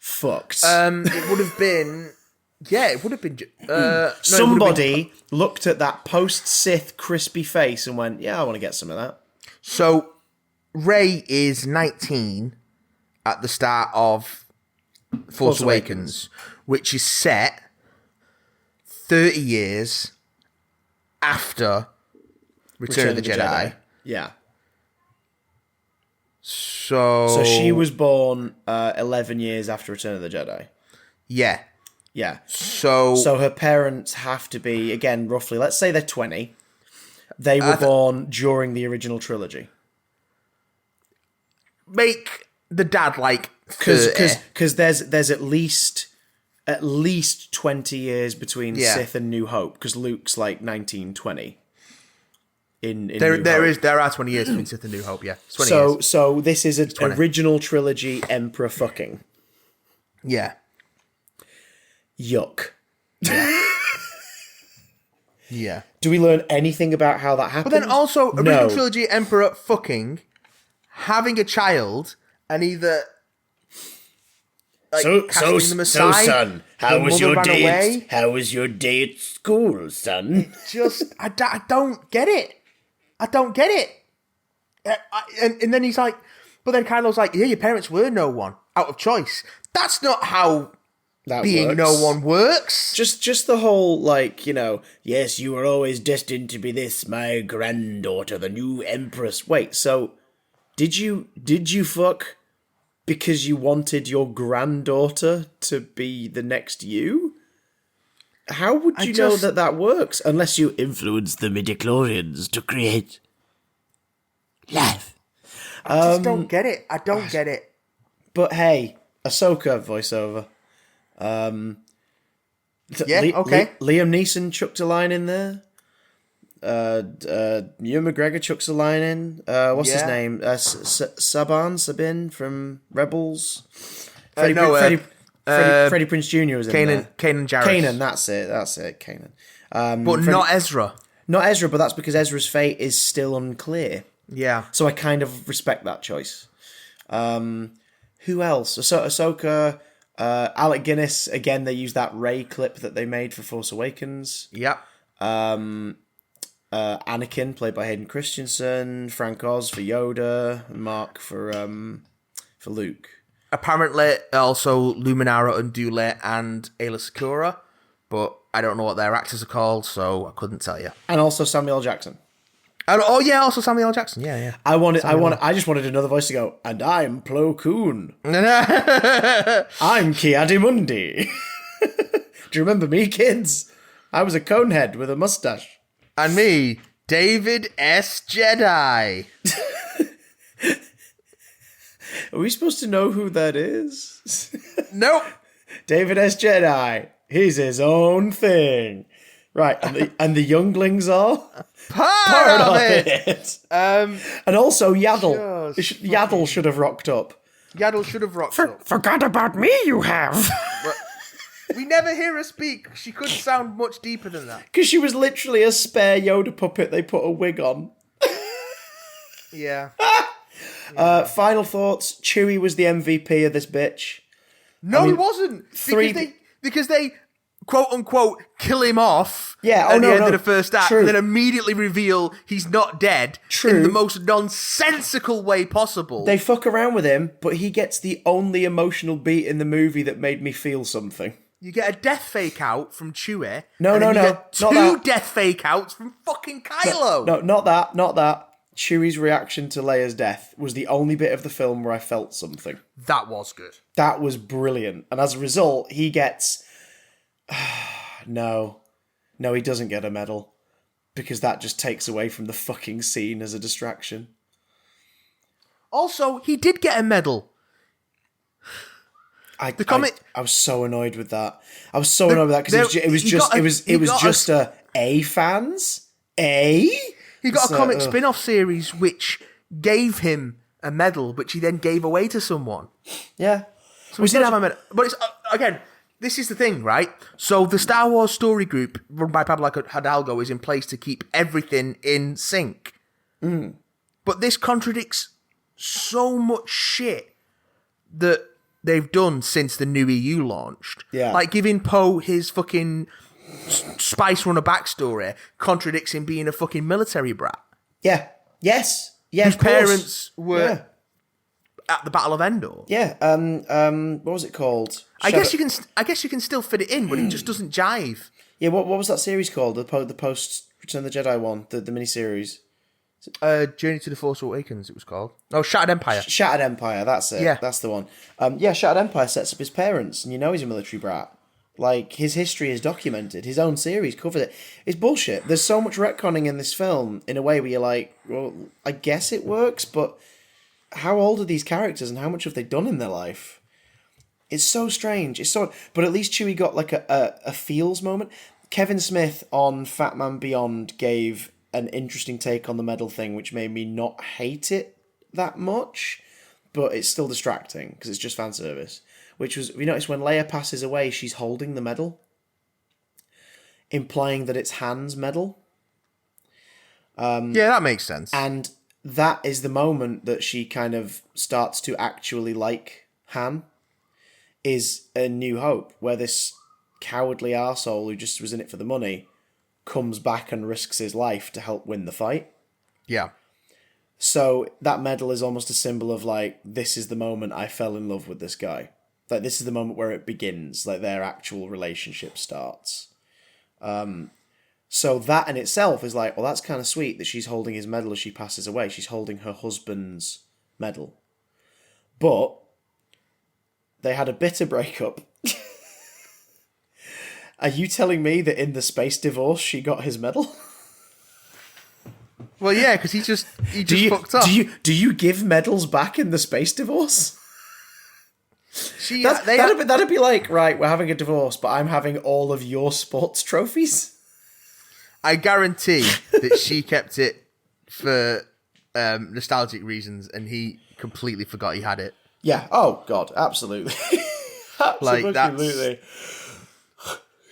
fucked. It would have been... Yeah, it would have been... Somebody looked at that post-Sith crispy face and went, yeah, I want to get some of that. So, Rey is 19 at the start of Force Awakens, which is set 30 years after Return of the Jedi. Yeah. So she was born 11 years after Return of the Jedi. Yeah. Yeah. So her parents have to be, again, roughly, let's say they're 20. They were born during the original trilogy. make the dad like 30. Because there's at least 20 years between Sith and New Hope, because Luke's like 1920. In There are 20 years between Sith and New Hope, yeah. 20 years. So this is an original trilogy Emperor fucking. Yeah. Yuck. Yeah. Do we learn anything about how that happened? But then also, original No. trilogy Emperor fucking, having a child, and either casting them aside, son, the mother ran away. How was your day at school, son? Just, I don't get it. I don't get it. And then he's like, but then Kylo's like, yeah, your parents were no one, out of choice. That's not how That being works. no one works. Just the whole, like, yes, you were always destined to be this, my granddaughter, the new empress. Wait, so did you fuck because you wanted your granddaughter to be the next you? How would you know that works? Unless you Influenced the midichlorians to create life. I just don't get it. I don't get it. But hey, Ahsoka voiceover. Okay. Liam Neeson chucked a line in there. Ewan McGregor chucks a line in. What's his name? Sabine from Rebels. Freddie Prinze Jr. was in there. Kanan Jarrus. Kanan, that's it. Kanan. But not Ezra. Not Ezra, but that's because Ezra's fate is still unclear. Yeah. So I kind of respect that choice. Who else? Ahsoka, Alec Guinness. Again, they use that Rey clip that they made for Force Awakens. Yep. Anakin, played by Hayden Christensen. Frank Oz for Yoda. And Mark for Luke. Apparently, also Luminara Undule and Ayla Secura, but I don't know what their actors are called, so I couldn't tell you. And also Samuel L. Jackson. And, oh yeah, also Samuel L. Jackson. Yeah. I just wanted another voice to go. And I'm Plo Koon. I'm Ki-Adi-Mundi. Do you remember me, kids? I was a conehead with a mustache. And me, David S. Jedi. Are we supposed to know who that is? Nope. David S. Jedi. He's his own thing. Right, and the younglings are Part of it. And also Yaddle. Yaddle should have rocked up. Yaddle should have rocked up. Forgot about me, you have. We never hear her speak. She could sound much deeper than that. Because she was literally a spare Yoda puppet they put a wig on. Yeah. Final thoughts. Chewie was the MVP of this bitch. No, he wasn't. Because they quote unquote kill him off at the end of the first act, and then immediately reveal he's not dead in the most nonsensical way possible. They fuck around with him, but he gets the only emotional beat in the movie that made me feel something. You get a death fake out from Chewie. No. Two death fake outs from fucking Kylo. No, not that. Chewie's reaction to Leia's death was the only bit of the film where I felt something. That was good. That was brilliant. And as a result, he gets... No, he doesn't get a medal. Because that just takes away from the fucking scene as a distraction. Also, he did get a medal. I was so annoyed with that. I was so annoyed with that because it was just A fans? He got a comic spin-off series which gave him a medal, which he then gave away to someone. Yeah. So we did have a medal. But it's, again, this is the thing, right? So the Star Wars story group, run by Pablo Hidalgo, is in place to keep everything in sync. But this contradicts so much shit that they've done since the new EU launched. Yeah. Like giving Poe his fucking Spice Runner backstory contradicts him being a fucking military brat. Yeah. Yes. Yeah. His parents were at the Battle of Endor. Yeah. What was it called? I guess you can still fit it in, but it just doesn't jive. Yeah. What was that series called? The post Return of the Jedi one, the miniseries. Journey to the Force Awakens, it was called. Oh, Shattered Empire. Shattered Empire. That's it. Yeah. That's the one. Shattered Empire sets up his parents, and he's a military brat. Like, his history is documented. His own series covered it. It's bullshit. There's so much retconning in this film in a way where you're like, well, I guess it works, but how old are these characters and how much have they done in their life? It's so strange. But at least Chewie got like a feels moment. Kevin Smith on Fat Man Beyond gave an interesting take on the medal thing, which made me not hate it that much, but it's still distracting because it's just fan service. Which was, you notice when Leia passes away, she's holding the medal, implying that it's Han's medal. Yeah, that makes sense. And that is the moment that she kind of starts to actually like Han, is A New Hope, where this cowardly arsehole who just was in it for the money comes back and risks his life to help win the fight. Yeah. So that medal is almost a symbol of like, this is the moment I fell in love with this guy. Like, this is the moment where it begins, like their actual relationship starts. So that in itself is like, well, that's kind of sweet that she's holding his medal as she passes away. She's holding her husband's medal. But they had a bitter breakup. Are you telling me that in the space divorce she got his medal? Well, yeah, because he just fucked up. Do you give medals back in the space divorce? That'd be like, right, we're having a divorce, but I'm having all of your sports trophies. I guarantee that she kept it for nostalgic reasons, and he completely forgot he had it. Yeah. Oh God, absolutely. Absolutely.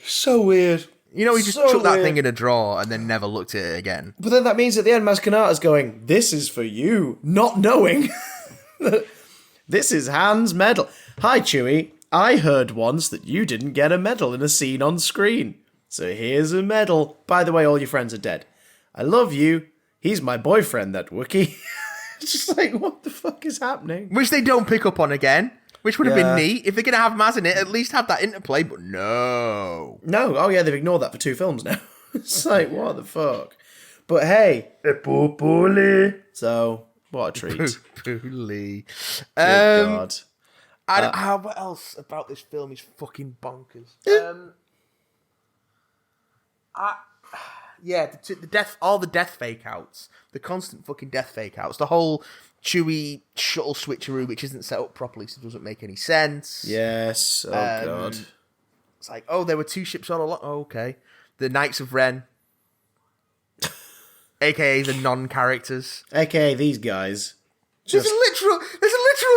So weird. You know, he just took that thing in a drawer and then never looked at it again. But then that means at the end, Maz Kanata's going, "This is for you," not knowing that This is Han's medal. Hi, Chewie. I heard once that you didn't get a medal in a scene on screen. So here's a medal. By the way, all your friends are dead. I love you. He's my boyfriend, that Wookiee. It's just like, what the fuck is happening? Which they don't pick up on again. Which would have Yeah. been neat. If they're going to have Maz in it, at least have that interplay. But no. No. Oh, yeah, they've ignored that for 2 films now. It's like, what the fuck? But hey. So, what a treat. Pooly. Good God. What else about this film is fucking bonkers? The death, all the death fake outs, the constant fucking death fake outs, the whole Chewie shuttle switcheroo, which isn't set up properly, so it doesn't make any sense. Yes. Oh, God. It's like, oh, there were 2 ships all along. Oh, okay. The Knights of Ren, aka the non-characters. AKA these guys. There's a literal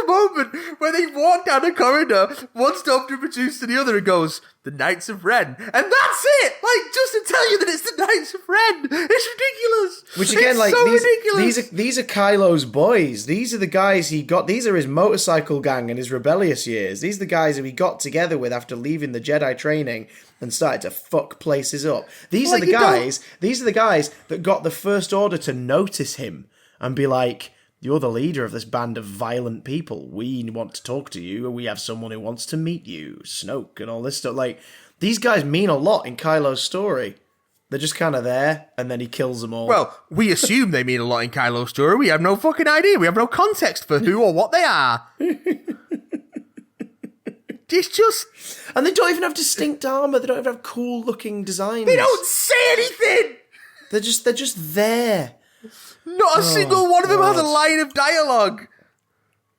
moment where they walk down a corridor, one stormtrooper turns to the other and goes, "The Knights of Ren," and that's it. Like, just to tell you that it's the Knights of Ren. It's ridiculous. Which again, it's like so ridiculous. these are Kylo's boys. These are the guys he got. These are his motorcycle gang in his rebellious years. These are the guys who he got together with after leaving the Jedi training and started to fuck places up. These are the guys. These are the guys that got the First Order to notice him and be like, "You're the leader of this band of violent people. We want to talk to you, and we have someone who wants to meet you, Snoke," and all this stuff. Like, these guys mean a lot in Kylo's story. They're just kind of there, and then he kills them all. Well, we assume they mean a lot in Kylo's story. We have no fucking idea. We have no context for who or what they are. It's just... And they don't even have distinct armor. They don't even have cool-looking designs. They don't say anything! They're just there. Not a single one of them has a line of dialogue.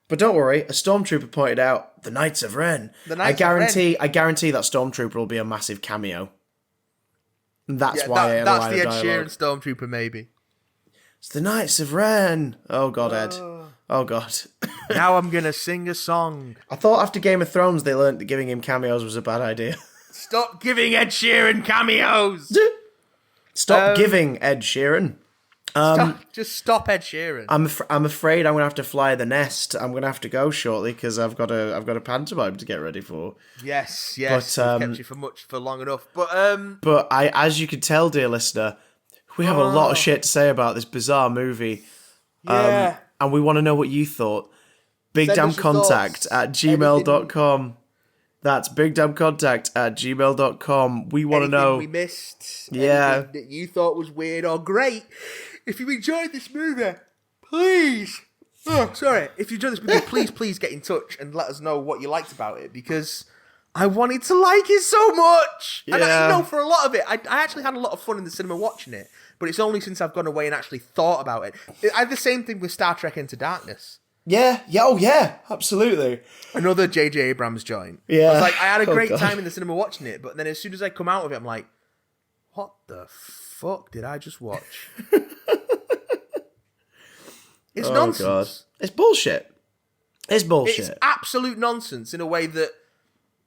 But don't worry, a stormtrooper pointed out the Knights of Ren. I guarantee that stormtrooper will be a massive cameo. And that's why that's the Ed Sheeran stormtrooper, maybe. It's the Knights of Ren. Oh God, Ed. Oh God. Now I'm gonna sing a song. I thought after Game of Thrones they learned that giving him cameos was a bad idea. Stop giving Ed Sheeran cameos. Stop giving Ed Sheeran. Just stop Ed Sheeran. I'm afraid I'm gonna have to fly the nest. I'm gonna have to go shortly because I've got a pantomime to get ready for. Yes. But, I've kept you for long enough. But As you can tell, dear listener, we have a lot of shit to say about this bizarre movie. Yeah. And we want to know what you thought. bigdamncontact@gmail.com. That's bigdamcontact@gmail.com. We want to know. We missed. Yeah. Anything that you thought was weird or great. If you enjoyed this movie, please. Oh, sorry. If you enjoyed this movie, please get in touch and let us know what you liked about it, because I wanted to like it so much. And for a lot of it, I actually had a lot of fun in the cinema watching it, but it's only since I've gone away and actually thought about it. I had the same thing with Star Trek Into Darkness. Yeah, absolutely. Another J.J. Abrams joint. Yeah. I was like, I had a great time in the cinema watching it, but then as soon as I come out of it, I'm like, what the fuck did I just watch? It's nonsense. God. It's bullshit. It's absolute nonsense in a way that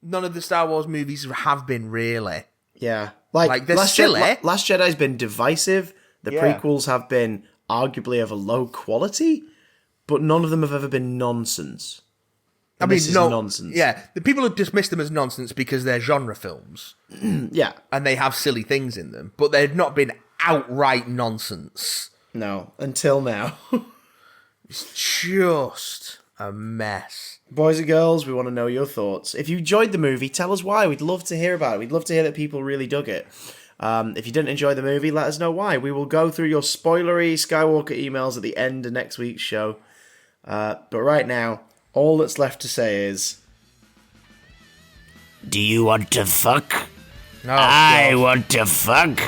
none of the Star Wars movies have been, really. Yeah. Like they're silly. Last Jedi's been divisive. The prequels have been arguably of a low quality, but none of them have ever been nonsense. This is nonsense. Yeah, the people have dismissed them as nonsense because they're genre films. Yeah. And they have silly things in them, but they've not been outright nonsense. No, until now. It's just a mess. Boys and girls, we want to know your thoughts. If you enjoyed the movie, tell us why. We'd love to hear about it. We'd love to hear that people really dug it. If you didn't enjoy the movie, let us know why. We will go through your spoilery Skywalker emails at the end of next week's show. But right now, all that's left to say is... Do you want to fuck? Oh, I want to fuck.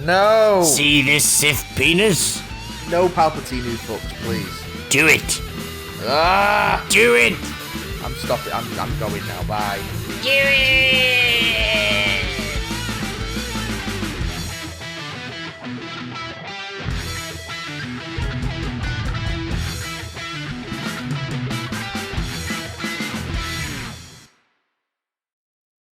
No. See this Sith penis? No Palpatine who fucks, please. Do it. Do it. I'm stopping. I'm going now. Bye. Do it.